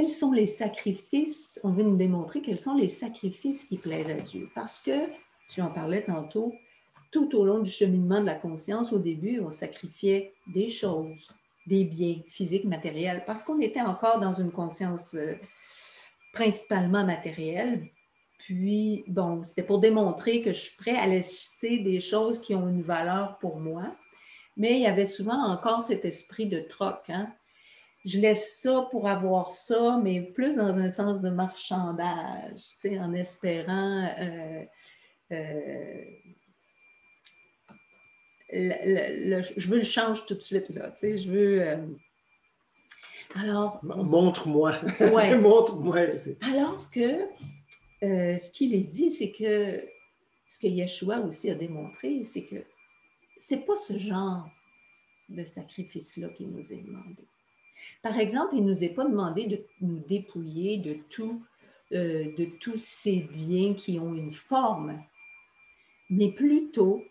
sont les sacrifices, on veut nous démontrer quels sont les sacrifices qui plaisent à Dieu. Parce que, tu en parlais tantôt, tout au long du cheminement de la conscience, au début, on sacrifiait des choses, des biens physiques, matériels, parce qu'on était encore dans une conscience principalement matérielle. Puis, bon, c'était pour démontrer que je suis prêt à laisser des choses qui ont une valeur pour moi. Mais il y avait souvent encore cet esprit de troc. Hein? Je laisse ça pour avoir ça, mais plus dans un sens de marchandage, tu sais, en espérant je veux le change tout de suite, là, tu sais, je veux... Alors... Montre-moi. Ouais. Montre-moi. Alors que ce qu'il est dit, c'est que ce que Yeshua aussi a démontré, c'est que c'est pas ce genre de sacrifice-là qu'il nous est demandé. Par exemple, il ne nous est pas demandé de nous dépouiller de tous ces biens qui ont une forme, mais plutôt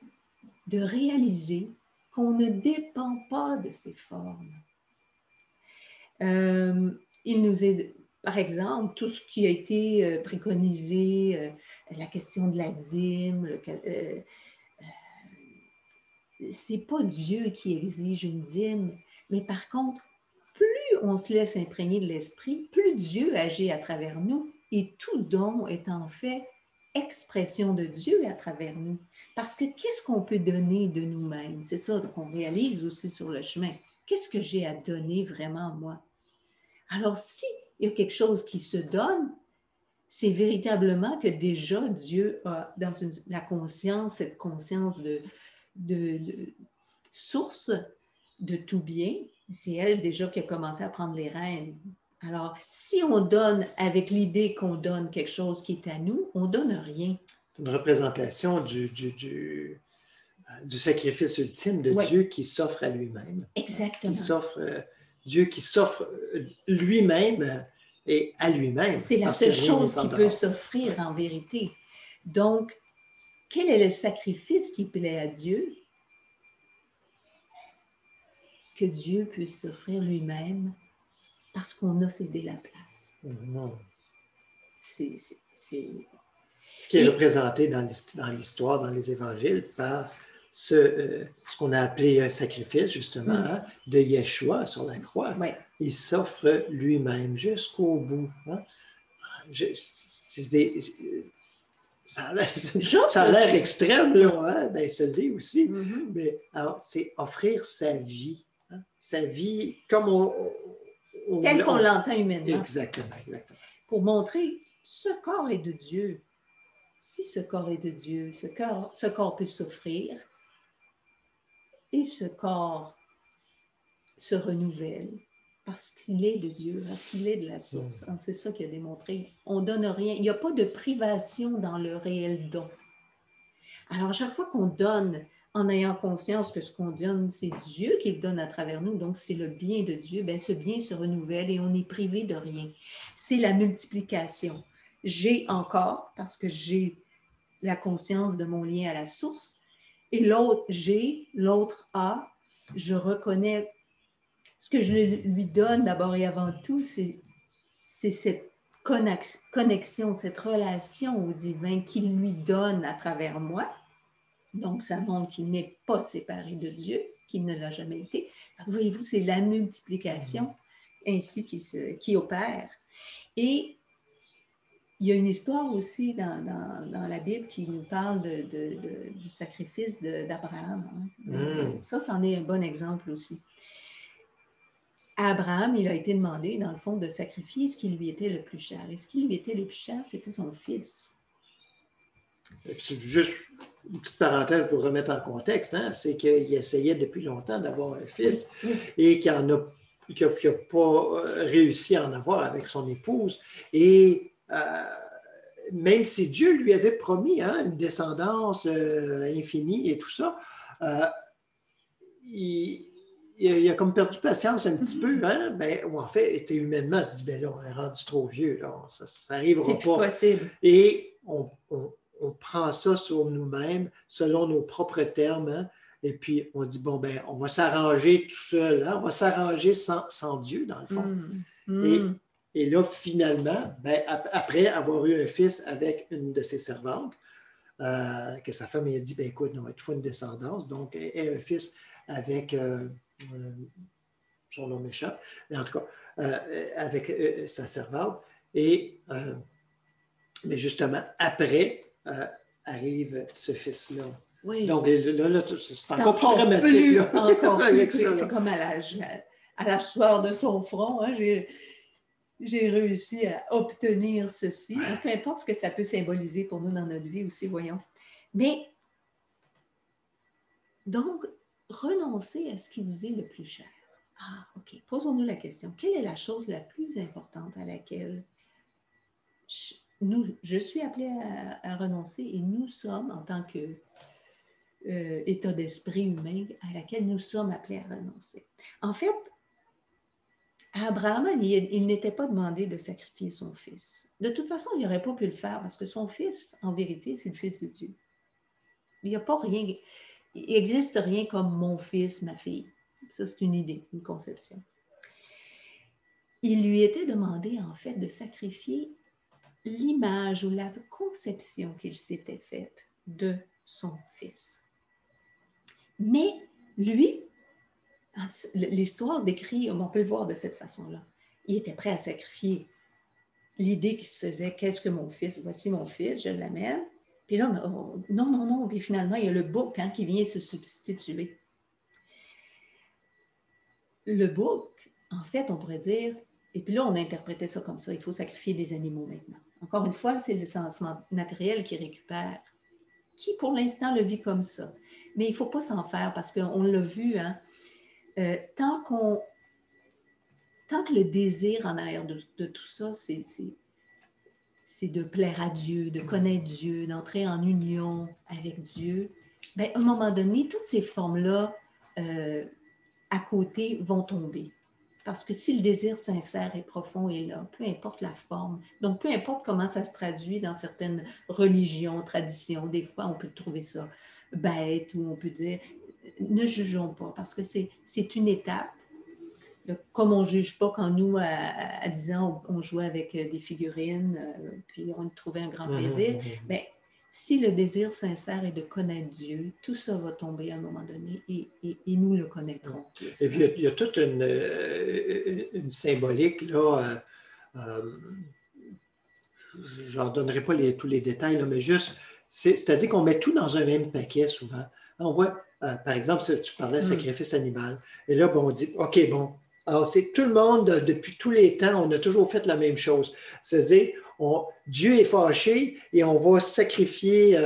de réaliser qu'on ne dépend pas de ces formes. Il nous est, par exemple, tout ce qui a été préconisé, la question de la dîme, c'est pas Dieu qui exige une dîme, mais par contre, plus on se laisse imprégner de l'esprit, plus Dieu agit à travers nous et tout don est en fait expression de Dieu à travers nous. Parce que qu'est-ce qu'on peut donner de nous-mêmes? C'est ça qu'on réalise aussi sur le chemin. Qu'est-ce que j'ai à donner vraiment moi? Alors, s'il y a quelque chose qui se donne, c'est véritablement que déjà Dieu a dans la conscience, cette conscience de source de tout bien, c'est elle déjà qui a commencé à prendre les rênes. Alors, si on donne avec l'idée qu'on donne quelque chose qui est à nous, on ne donne rien. C'est une représentation du sacrifice ultime de Dieu qui s'offre à lui-même. Exactement. Dieu qui s'offre lui-même et à lui-même. C'est la seule chose qui peut s'offrir en vérité. Donc, quel est le sacrifice qui plaît à Dieu? Que Dieu puisse s'offrir lui-même parce qu'on a cédé la place. C'est ce qui est représenté dans l'histoire, dans les évangiles, par ce qu'on a appelé un sacrifice, justement, de Yeshua sur la croix. Ouais. Il s'offre lui-même jusqu'au bout. Hein? Ça a l'air extrême, là. Hein? Ben, ça l'est aussi. Mais alors, c'est offrir sa vie. Hein? Sa vie comme tel qu'on l'entend humainement. Exactement. Pour montrer, ce corps est de Dieu. Si ce corps est de Dieu, ce corps peut s'offrir et ce corps se renouvelle parce qu'il est de Dieu, parce qu'il est de la source. C'est ça qu'il a démontré. On ne donne rien. Il n'y a pas de privation dans le réel don. Alors, à chaque fois qu'on donne en ayant conscience que ce qu'on donne, c'est Dieu qui le donne à travers nous, donc c'est le bien de Dieu, bien, ce bien se renouvelle et on n'est privé de rien. C'est la multiplication. J'ai encore, parce que j'ai la conscience de mon lien à la source, et l'autre a, je reconnais ce que je lui donne d'abord et avant tout, c'est cette connexion, cette relation au divin qu'il lui donne à travers moi. Donc, ça montre qu'il n'est pas séparé de Dieu, qu'il ne l'a jamais été. Voyez-vous, c'est la multiplication ainsi qui opère. Et il y a une histoire aussi dans la Bible qui nous parle du sacrifice d'Abraham. Hein. Ça, c'en est un bon exemple aussi. À Abraham, il a été demandé, dans le fond, de sacrifier ce qui lui était le plus cher. Et ce qui lui était le plus cher, c'était son fils. Et puis, juste une petite parenthèse pour remettre en contexte, hein, c'est qu'il essayait depuis longtemps d'avoir un fils et qu'il n'en a qui n'a pas réussi à en avoir avec son épouse. Et même si Dieu lui avait promis une descendance infinie et tout ça, il a comme perdu patience un petit peu. Ou en fait, humainement, il se dit, là, on est rendu trop vieux, là, ça n'arrivera pas. C'est plus possible. Et on prend ça sur nous-mêmes, selon nos propres termes, et puis on dit, on va s'arranger tout seul, on va s'arranger sans Dieu, dans le fond. Et là, finalement, après avoir eu un fils avec une de ses servantes, que sa femme lui a dit, écoute, non, il te faut une descendance, donc elle a un fils avec, son nom m'échappe, mais en tout cas, avec sa servante, et mais justement, après, arrive ce fils-là. Oui. Donc là c'est encore plus dramatique. Encore plus, c'est comme à la sueur de son front. J'ai réussi à obtenir ceci. Peu importe ce que ça peut symboliser pour nous dans notre vie aussi, voyons. Mais, donc, renoncez à ce qui vous est le plus cher. Ah, OK. Posons-nous la question. Quelle est la chose la plus importante à laquelle je suis appelée à renoncer et nous sommes, en tant que état d'esprit humain, à laquelle nous sommes appelés à renoncer? En fait, à Abraham, il n'était pas demandé de sacrifier son fils. De toute façon, il n'aurait pas pu le faire parce que son fils, en vérité, c'est le fils de Dieu. Il n'y a pas rien, il n'existe rien comme mon fils, ma fille. Ça, c'est une idée, une conception. Il lui était demandé, en fait, de sacrifier l'image ou la conception qu'il s'était faite de son fils. Mais lui, l'histoire décrit, on peut le voir de cette façon-là, il était prêt à sacrifier l'idée qui se faisait, qu'est-ce que mon fils, voici mon fils, je l'amène. Puis là, non, puis finalement, il y a le bouc qui vient se substituer. Le bouc, en fait, on pourrait dire, et puis là, on interprétait ça comme ça, il faut sacrifier des animaux maintenant. Encore une fois, c'est le sens matériel qui récupère, qui pour l'instant le vit comme ça. Mais il ne faut pas s'en faire parce qu'on l'a vu, tant que le désir en arrière de tout ça, c'est de plaire à Dieu, de connaître Dieu, d'entrer en union avec Dieu, à un moment donné, toutes ces formes-là à côté vont tomber. Parce que si le désir sincère et profond est là, peu importe la forme, donc peu importe comment ça se traduit dans certaines religions, traditions, des fois on peut trouver ça bête ou on peut dire, ne jugeons pas parce que c'est une étape. Donc, comme on ne juge pas quand nous, à 10 ans, on jouait avec des figurines, puis on trouvait un grand plaisir, mais si le désir sincère est de connaître Dieu, tout ça va tomber à un moment donné et nous le connaîtrons. Et puis, il y a toute une symbolique, là. Je n'en donnerai pas tous les détails, là, mais juste, c'est-à-dire qu'on met tout dans un même paquet souvent. On voit, par exemple, tu parlais de sacrifice animal. Et là, on dit, OK, alors c'est tout le monde, depuis tous les temps, on a toujours fait la même chose. C'est-à-dire, Dieu est fâché et on va sacrifier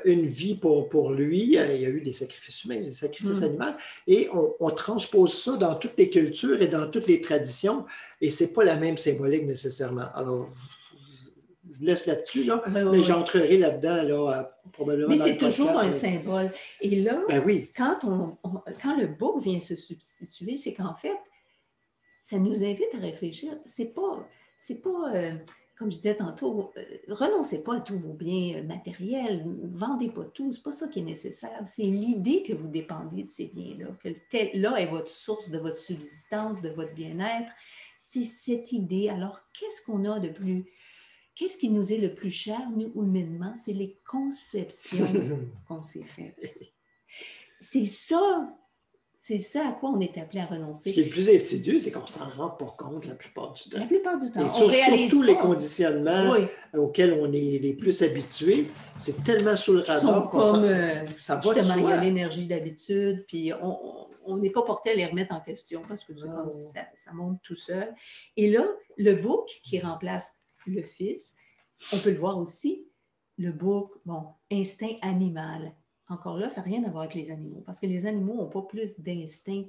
une vie pour lui. Il y a eu des sacrifices humains, des sacrifices animaux. Et on transpose ça dans toutes les cultures et dans toutes les traditions. Et ce n'est pas la même symbolique nécessairement. Alors, je laisse là-dessus, là, mais j'entrerai là-dedans, là, probablement. Mais c'est toujours un symbole. Et là, quand le bouc vient se substituer, c'est qu'en fait, ça nous invite à réfléchir. C'est pas comme je disais tantôt, renoncez pas à tous vos biens matériels, vendez pas tout, c'est pas ça qui est nécessaire. C'est l'idée que vous dépendez de ces biens-là, que là est votre source de votre subsistance, de votre bien-être. C'est cette idée. Alors, qu'est-ce qu'on a de plus... Qu'est-ce qui nous est le plus cher, nous, humainement? C'est les conceptions qu'on s'est faites. C'est ça à quoi on est appelé à renoncer. Ce qui est le plus insidieux, c'est qu'on ne s'en rend pas compte la plupart du temps. La plupart du temps. Et surtout les conditionnements auxquels on est les plus habitués, c'est tellement sous le radar qu'on ça va justement, il y a l'énergie d'habitude, puis on n'est pas porté à les remettre en question parce que comme ça monte tout seul. Et là, le bouc qui remplace le fils, on peut le voir aussi, le bouc, instinct animal. Encore là, ça n'a rien à voir avec les animaux, parce que les animaux n'ont pas plus d'instinct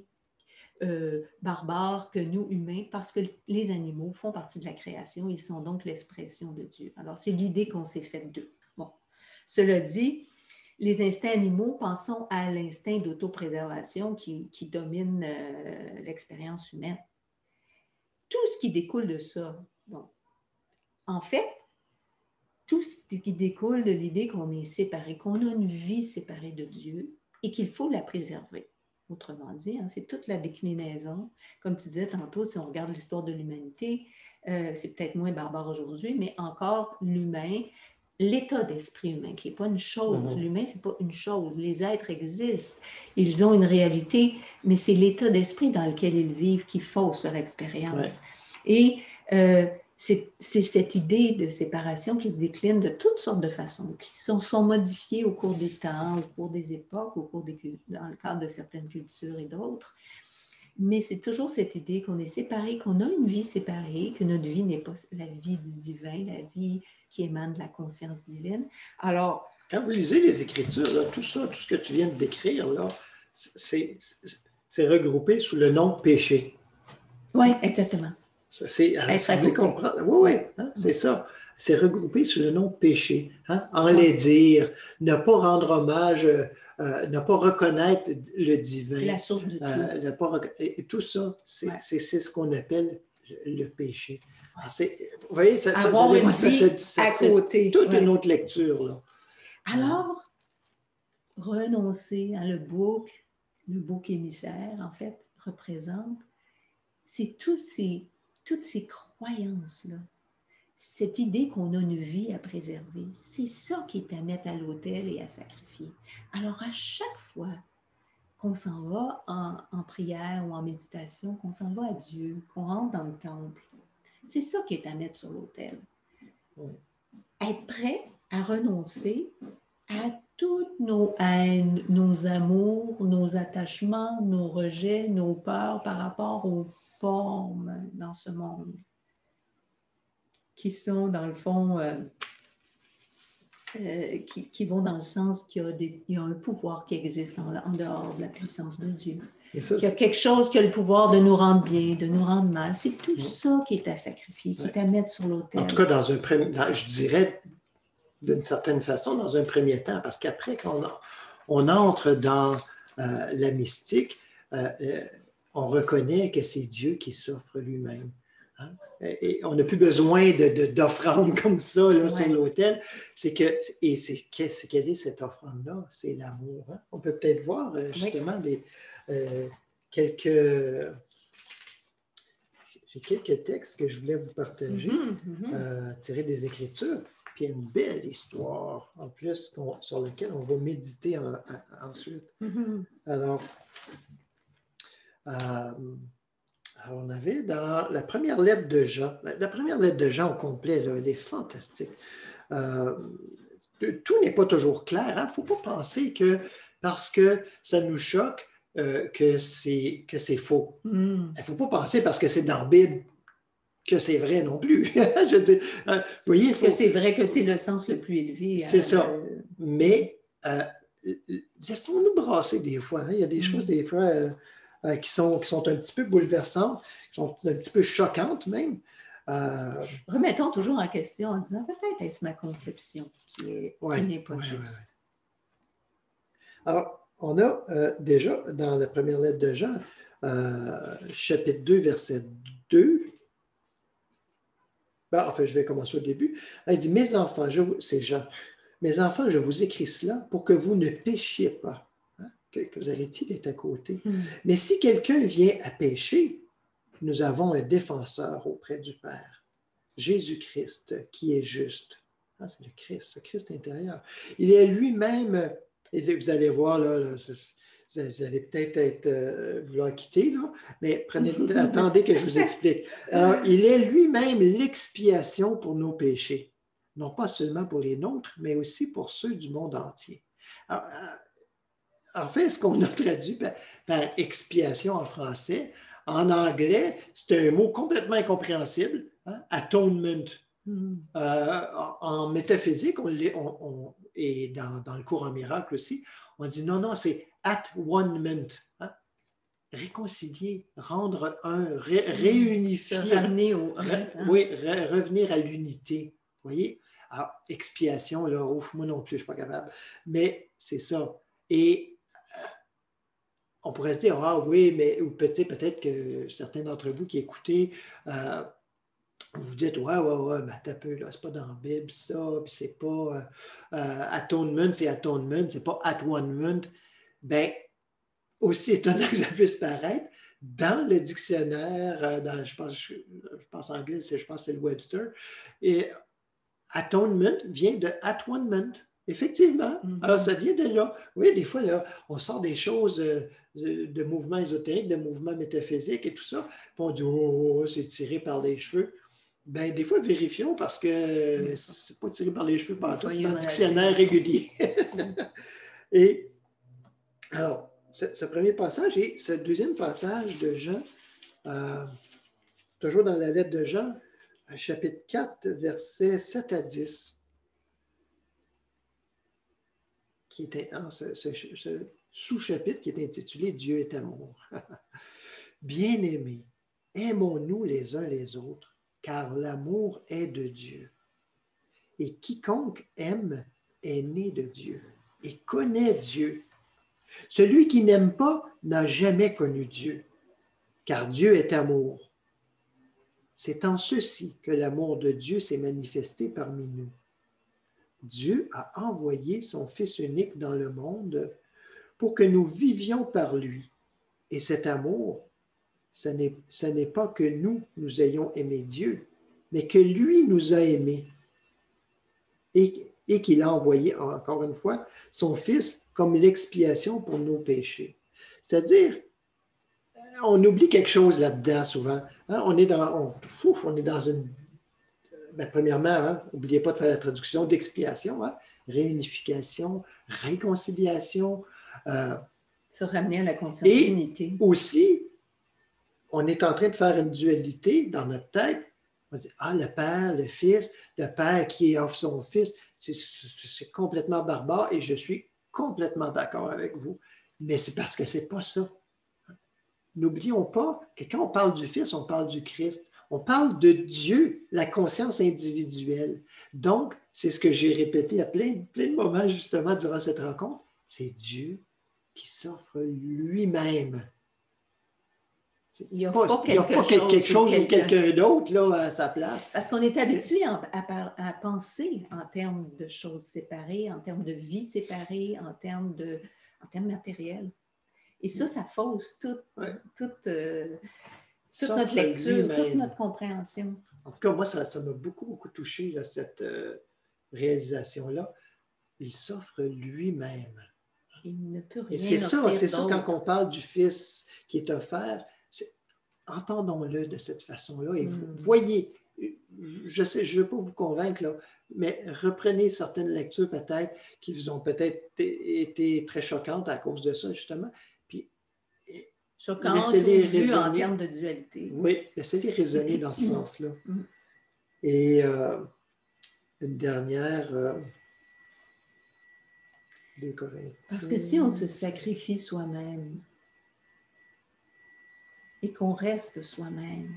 barbare que nous, humains, parce que les animaux font partie de la création, ils sont donc l'expression de Dieu. Alors, c'est l'idée qu'on s'est faite d'eux. Bon. Cela dit, les instincts animaux, pensons à l'instinct d'autopréservation qui domine l'expérience humaine. Tout ce qui découle de ça, bon, en fait, tout ce qui découle de l'idée qu'on est séparé, qu'on a une vie séparée de Dieu et qu'il faut la préserver. Autrement dit, hein, c'est toute la déclinaison. Comme tu disais tantôt, si on regarde l'histoire de l'humanité, c'est peut-être moins barbare aujourd'hui, mais encore l'humain, l'état d'esprit humain, qui n'est pas une chose. L'humain, ce n'est pas une chose. Les êtres existent, ils ont une réalité, mais c'est l'état d'esprit dans lequel ils vivent qui fausse leur expérience. Et c'est cette idée de séparation qui se décline de toutes sortes de façons, qui sont modifiées au cours des temps, au cours des époques, dans le cadre de certaines cultures et d'autres. Mais c'est toujours cette idée qu'on est séparé, qu'on a une vie séparée, que notre vie n'est pas la vie du divin, la vie qui émane de la conscience divine. Alors, quand vous lisez les Écritures, là, tout ça, tout ce que tu viens de décrire, là, c'est regroupé sous le nom péché. Oui, exactement. Si vous voulez comprendre, oui, hein, c'est ça. C'est regroupé sous le nom péché. Hein? Enlaidir, ne pas rendre hommage, ne pas reconnaître le divin. La source de tout. Et tout ça, c'est ce qu'on appelle le péché. Vous voyez, ça à côté. Toute une autre lecture. Là. Alors, renoncer à le bouc émissaire, en fait, représente, c'est toutes ces croyances-là, cette idée qu'on a une vie à préserver, c'est ça qui est à mettre à l'autel et à sacrifier. Alors, à chaque fois qu'on s'en va en prière ou en méditation, qu'on s'en va à Dieu, qu'on rentre dans le temple, c'est ça qui est à mettre sur l'autel. Être prêt à renoncer à toutes nos haines, nos amours, nos attachements, nos rejets, nos peurs par rapport aux formes dans ce monde, qui sont dans le fond, qui vont dans le sens qu'il y a un pouvoir qui existe en dehors de la puissance de Dieu. Il y a quelque chose qui a le pouvoir de nous rendre bien, de nous rendre mal. C'est tout ça qui est à sacrifier, qui est à mettre sur l'autel. En tout cas, je dirais d'une certaine façon, dans un premier temps, parce qu'après, quand on entre dans la mystique, on reconnaît que c'est Dieu qui s'offre lui-même. Hein? Et on n'a plus besoin d'offrandes comme ça là, sur l'autel. Quelle est cette offrande-là? C'est l'amour. Hein? On peut peut-être voir justement j'ai quelques textes que je voulais vous partager, tirés des Écritures. Puis il y a une belle histoire, en plus, sur laquelle on va méditer ensuite. Alors, on avait dans la première lettre de Jean, la première lettre de Jean au complet, là, elle est fantastique. Tout n'est pas toujours clair. Il ne faut pas penser que parce que ça nous choque, que c'est faux. Il ne faut pas penser parce que c'est dans la Bible que c'est vrai non plus. Je veux dire, vous voyez, que c'est vrai que c'est le sens le plus élevé. C'est ça. Mais laissons-nous brasser des fois. Hein. Il y a des choses, des fois, qui sont un petit peu bouleversantes, qui sont un petit peu choquantes même. Remettons toujours en question en disant peut-être est-ce ma conception qui n'est pas juste. Alors, on a déjà dans la première lettre de Jean, chapitre 2, verset 2. Je vais commencer au début. Il dit, mes enfants, c'est Jean, mes enfants, je vous écris cela pour que vous ne péchiez pas, hein, que vous arrêtiez d'être à côté. Mais si quelqu'un vient à pécher, nous avons un défenseur auprès du Père, Jésus-Christ, qui est juste. Ah, c'est le Christ intérieur. Il est lui-même, et vous allez voir, là vous allez peut-être vouloir quitter, là, mais attendez que je vous explique. Alors, il est lui-même l'expiation pour nos péchés, non pas seulement pour les nôtres, mais aussi pour ceux du monde entier. Alors, en fait, ce qu'on a traduit par expiation en français, en anglais, c'est un mot complètement incompréhensible, hein, atonement. En métaphysique, et dans le cours en miracle aussi, on dit non, c'est at-one-ment. Hein? réconcilier, rendre un, réunifier. Se ramener au un. Oui, revenir à l'unité. Vous voyez? Alors, expiation, là, ouf, moi non plus, je ne suis pas capable. Mais c'est ça. Et on pourrait se dire, ah oui, mais ou peut-être que certains d'entre vous qui écoutez, vous dites, ouais, mais attends un peu, là, c'est pas dans la Bible, ça, puis c'est pas atonement, c'est pas atonement. Ben, aussi étonnant que ça puisse paraître, dans le dictionnaire, je pense anglais, je pense que c'est le Webster, et atonement vient de atonement. Effectivement. Alors, ça vient de là. Oui, des fois, là, on sort des choses de mouvements ésotériques, de mouvements métaphysiques et tout ça, puis on dit, oh, c'est tiré par les cheveux. Ben, des fois, vérifions parce que c'est pas tiré par les cheveux partout, c'est un dictionnaire régulier. Et alors, ce premier passage et ce deuxième passage de Jean, toujours dans la lettre de Jean, chapitre 4, versets 7 à 10, qui était ce sous-chapitre qui est intitulé Dieu est amour. Bien-aimés, aimons-nous les uns les autres, car l'amour est de Dieu. Et quiconque aime est né de Dieu et connaît Dieu. Celui qui n'aime pas n'a jamais connu Dieu, car Dieu est amour. C'est en ceci que l'amour de Dieu s'est manifesté parmi nous. Dieu a envoyé son Fils unique dans le monde pour que nous vivions par lui. Et cet amour, ce n'est pas que nous ayons aimé Dieu, mais que lui nous a aimés et qu'il a envoyé, encore une fois, son Fils comme l'expiation pour nos péchés. C'est-à-dire, on oublie quelque chose là-dedans souvent. Hein? On est dans une... Ben, premièrement, n'oubliez pas de faire la traduction d'expiation, réunification, réconciliation. Se ramener à la conscience d'unité. Et aussi, on est en train de faire une dualité dans notre tête. On dit, le Père, le Fils, le Père qui offre son Fils, c'est complètement barbare et je suis complètement d'accord avec vous. Mais c'est parce que ce n'est pas ça. N'oublions pas que quand on parle du Fils, on parle du Christ. On parle de Dieu, la conscience individuelle. Donc, c'est ce que j'ai répété à plein de moments justement durant cette rencontre. C'est Dieu qui s'offre lui-même. Il n'y a pas quelque chose ou quelqu'un d'autre là, à sa place. Parce qu'on est habitué à penser en termes de choses séparées, en termes de vie séparée, en termes matériels. Et ça fausse toute notre lecture, toute notre compréhension. En tout cas, moi, ça m'a beaucoup, beaucoup touché, là, cette réalisation-là. Il s'offre lui-même. Il ne peut rien offrir. Et c'est ça quand on parle du Fils qui est offert, entendons-le de cette façon-là et vous voyez, je sais, je ne veux pas vous convaincre, là, mais reprenez certaines lectures peut-être qui vous ont peut-être été très choquantes à cause de ça, justement. Puis, choquantes vues en termes de dualité. Oui, laissez-les raisonner dans ce sens-là. Et une dernière... 2 Corinthiens. Parce que si on se sacrifie soi-même, et qu'on reste soi-même,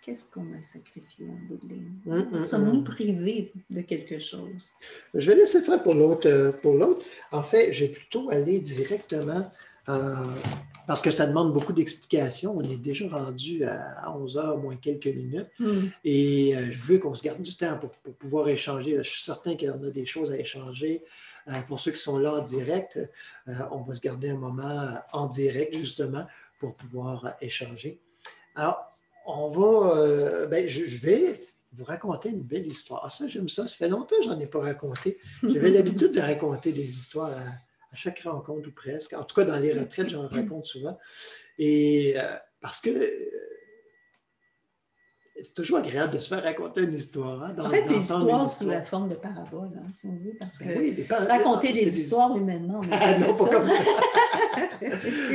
qu'est-ce qu'on a sacrifié en bout de ligne? Sommes-nous privés de quelque chose? Je vais laisser faire pour l'autre. En fait, j'ai plutôt allé directement, parce que ça demande beaucoup d'explications. On est déjà rendu à 11 heures moins quelques minutes. Et je veux qu'on se garde du temps pour pouvoir échanger. Je suis certain qu'il y en a des choses à échanger. Pour ceux qui sont là en direct, on va se garder un moment en direct, justement, pour pouvoir échanger. Alors, on va, je vais vous raconter une belle histoire. Ça, j'aime ça. Ça fait longtemps que je n'en ai pas raconté. J'avais l'habitude de raconter des histoires à chaque rencontre ou presque. En tout cas, dans les retraites, j'en raconte souvent. Et parce que c'est toujours agréable de se faire raconter une histoire. En fait, c'est l'histoire sous la forme de parabole, si on veut, parce que raconter des histoires humainement, on est non, pas comme ça.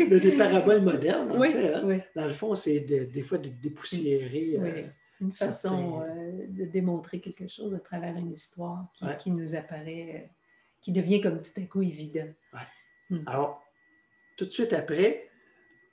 Mais des paraboles modernes, en fait. Hein? Oui. Dans le fond, c'est des fois de dépoussiérer. Une façon de démontrer quelque chose à travers une histoire qui nous apparaît, qui devient comme tout à coup évident. Alors, tout de suite après,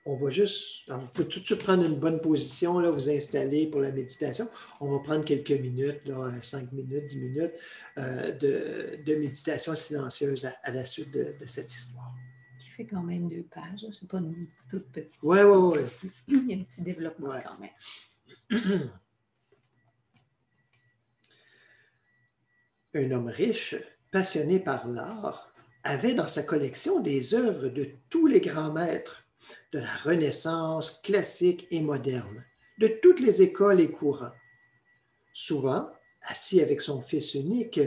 on va juste, alors, vous pouvez tout de suite prendre une bonne position, là, vous installer pour la méditation. On va prendre quelques minutes, là, 5 minutes, 10 minutes de méditation silencieuse à la suite de cette histoire. Qui fait quand même 2 pages. C'est pas une toute petite. Oui. Il y a un petit développement quand même. Un homme riche, passionné par l'art, avait dans sa collection des œuvres de tous les grands maîtres, de la Renaissance classique et moderne, de toutes les écoles et courants. Souvent, assis avec son fils unique,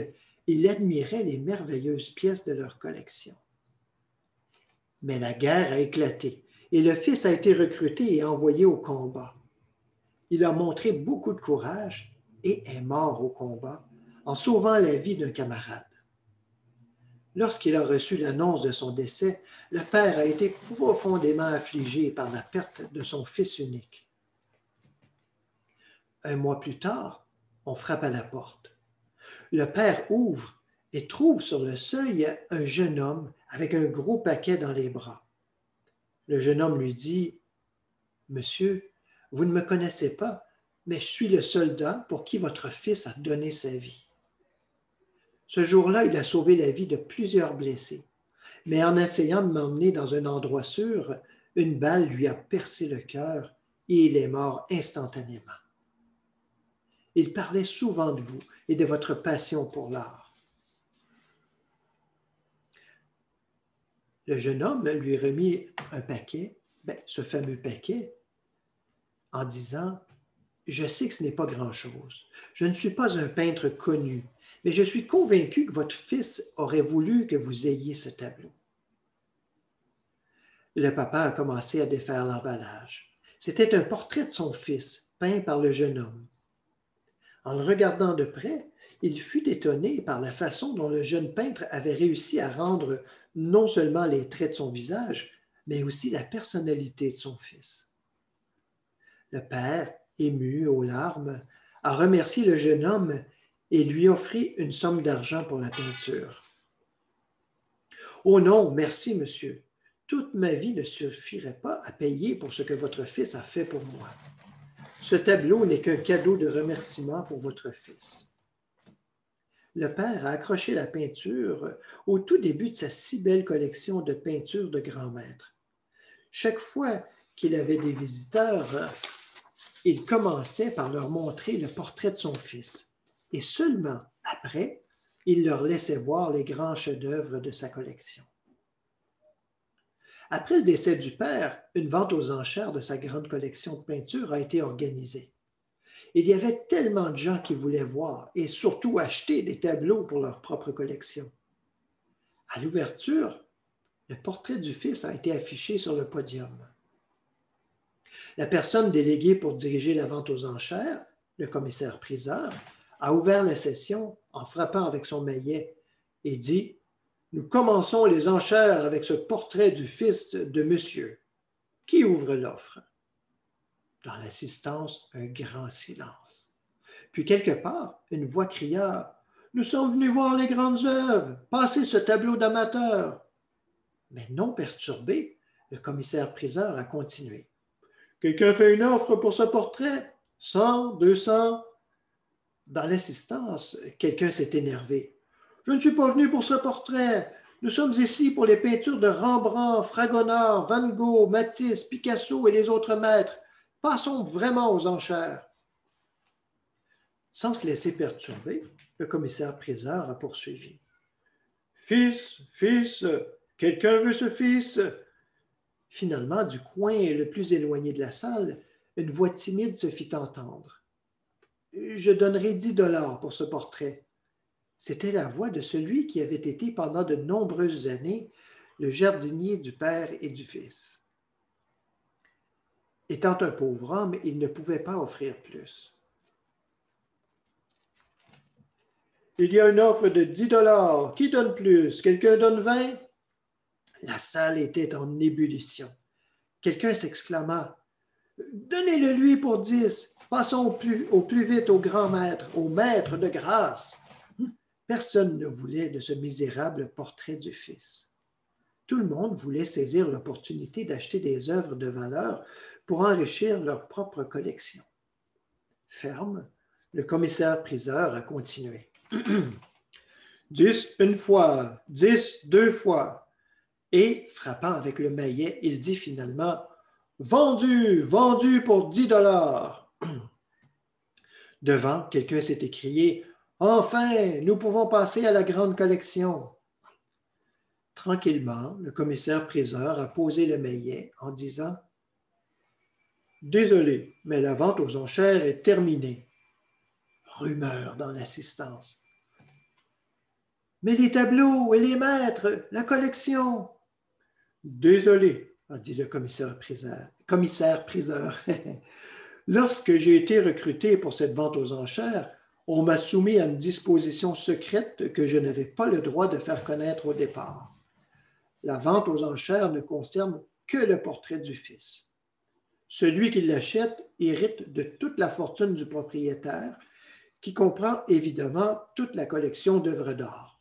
il admirait les merveilleuses pièces de leur collection. Mais la guerre a éclaté et le fils a été recruté et envoyé au combat. Il a montré beaucoup de courage et est mort au combat en sauvant la vie d'un camarade. Lorsqu'il a reçu l'annonce de son décès, le père a été profondément affligé par la perte de son fils unique. Un mois plus tard, on frappe à la porte. Le père ouvre et trouve sur le seuil un jeune homme avec un gros paquet dans les bras. Le jeune homme lui dit « Monsieur, vous ne me connaissez pas, mais je suis le soldat pour qui votre fils a donné sa vie. » Ce jour-là, il a sauvé la vie de plusieurs blessés, mais en essayant de m'emmener dans un endroit sûr, une balle lui a percé le cœur et il est mort instantanément. Il parlait souvent de vous et de votre passion pour l'art. Le jeune homme lui remit un paquet, ce fameux paquet, en disant « Je sais que ce n'est pas grand-chose. Je ne suis pas un peintre connu, mais je suis convaincu que votre fils aurait voulu que vous ayez ce tableau. » Le papa a commencé à défaire l'emballage. C'était un portrait de son fils, peint par le jeune homme. En le regardant de près, il fut étonné par la façon dont le jeune peintre avait réussi à rendre non seulement les traits de son visage, mais aussi la personnalité de son fils. Le père, ému aux larmes, a remercié le jeune homme et lui offrit une somme d'argent pour la peinture. « Oh non, merci, monsieur. Toute ma vie ne suffirait pas à payer pour ce que votre fils a fait pour moi. Ce tableau n'est qu'un cadeau de remerciement pour votre fils. » Le père a accroché la peinture au tout début de sa si belle collection de peintures de grands maîtres. Chaque fois qu'il avait des visiteurs, il commençait par leur montrer le portrait de son fils et seulement après, il leur laissait voir les grands chefs-d'œuvre de sa collection. Après le décès du père, une vente aux enchères de sa grande collection de peintures a été organisée. Il y avait tellement de gens qui voulaient voir et surtout acheter des tableaux pour leur propre collection. À l'ouverture, le portrait du fils a été affiché sur le podium. La personne déléguée pour diriger la vente aux enchères, le commissaire-priseur, a ouvert la session en frappant avec son maillet et dit « Nous commençons les enchères avec ce portrait du fils de monsieur. Qui ouvre l'offre? » Dans l'assistance, un grand silence. Puis quelque part, une voix cria « Nous sommes venus voir les grandes œuvres, passez ce tableau d'amateur. » Mais non perturbé, le commissaire-priseur a continué. « Quelqu'un fait une offre pour ce portrait? 100, 200? » Dans l'assistance, quelqu'un s'est énervé. « Je ne suis pas venu pour ce portrait. Nous sommes ici pour les peintures de Rembrandt, Fragonard, Van Gogh, Matisse, Picasso et les autres maîtres. Passons vraiment aux enchères. » Sans se laisser perturber, le commissaire-priseur a poursuivi. « Fils, fils, quelqu'un veut ce fils? » Finalement, du coin le plus éloigné de la salle, une voix timide se fit entendre. « Je donnerai 10 $ pour ce portrait. » C'était la voix de celui qui avait été pendant de nombreuses années le jardinier du père et du fils. Étant un pauvre homme, il ne pouvait pas offrir plus. « Il y a une offre de 10 $. Qui donne plus? Quelqu'un donne 20? » La salle était en ébullition. Quelqu'un s'exclama « Donnez-le lui pour 10. Passons au plus vite au grand maître, au maître de grâce. » Personne ne voulait de ce misérable portrait du fils. Tout le monde voulait saisir l'opportunité d'acheter des œuvres de valeur pour enrichir leur propre collection. Ferme, le commissaire-priseur a continué. 10 une fois, 10 deux fois. Et, frappant avec le maillet, il dit finalement « Vendu, vendu pour 10 dollars. » Devant, quelqu'un s'est écrié « Enfin, nous pouvons passer à la grande collection. » Tranquillement, le commissaire-priseur a posé le maillet en disant « Désolé, mais la vente aux enchères est terminée. » Rumeur dans l'assistance. « Mais les tableaux et les maîtres, la collection. » « Désolé, a dit le commissaire-priseur. Lorsque j'ai été recruté pour cette vente aux enchères, on m'a soumis à une disposition secrète que je n'avais pas le droit de faire connaître au départ. La vente aux enchères ne concerne que le portrait du fils. Celui qui l'achète hérite de toute la fortune du propriétaire, qui comprend évidemment toute la collection d'œuvres d'art.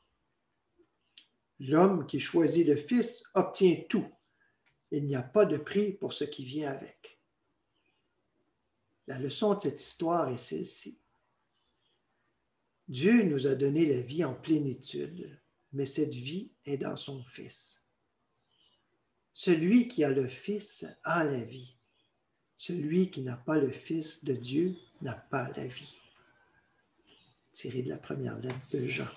L'homme qui choisit le fils obtient tout. Il n'y a pas de prix pour ce qui vient avec. La leçon de cette histoire est celle-ci. Dieu nous a donné la vie en plénitude, mais cette vie est dans son Fils. Celui qui a le Fils a la vie. Celui qui n'a pas le Fils de Dieu n'a pas la vie. Tiré de la première lettre de Jean.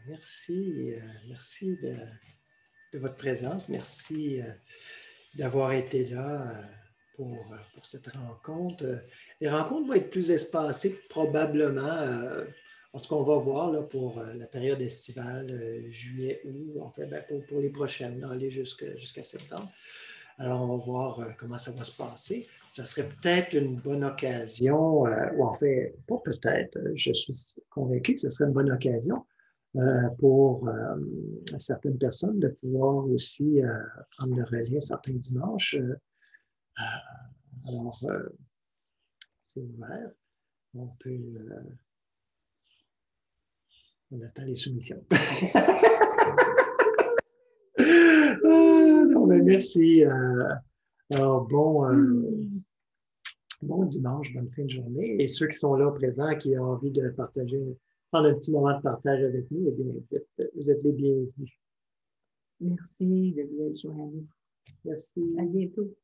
Merci, merci de votre présence. Merci d'avoir été là pour cette rencontre. Les rencontres vont être plus espacées probablement. En tout cas, on va voir là, pour la période estivale, juillet, août, en fait, ben, pour les prochaines, aller jusqu'à septembre. Alors, on va voir comment ça va se passer. Ça serait peut-être une bonne occasion, ou en fait, pas peut-être, je suis convaincu que ce serait une bonne occasion pour certaines personnes de pouvoir aussi prendre le relais certains dimanches. Alors, c'est ouvert. On peut. On attend les soumissions. Non, mais merci. Alors, bon dimanche, bonne fin de journée. Et ceux qui sont là présents, qui ont envie de partager, prendre un petit moment de partage avec nous, eh bien, vous êtes les bienvenus. Merci de vous être joint à nous. Merci. À bientôt.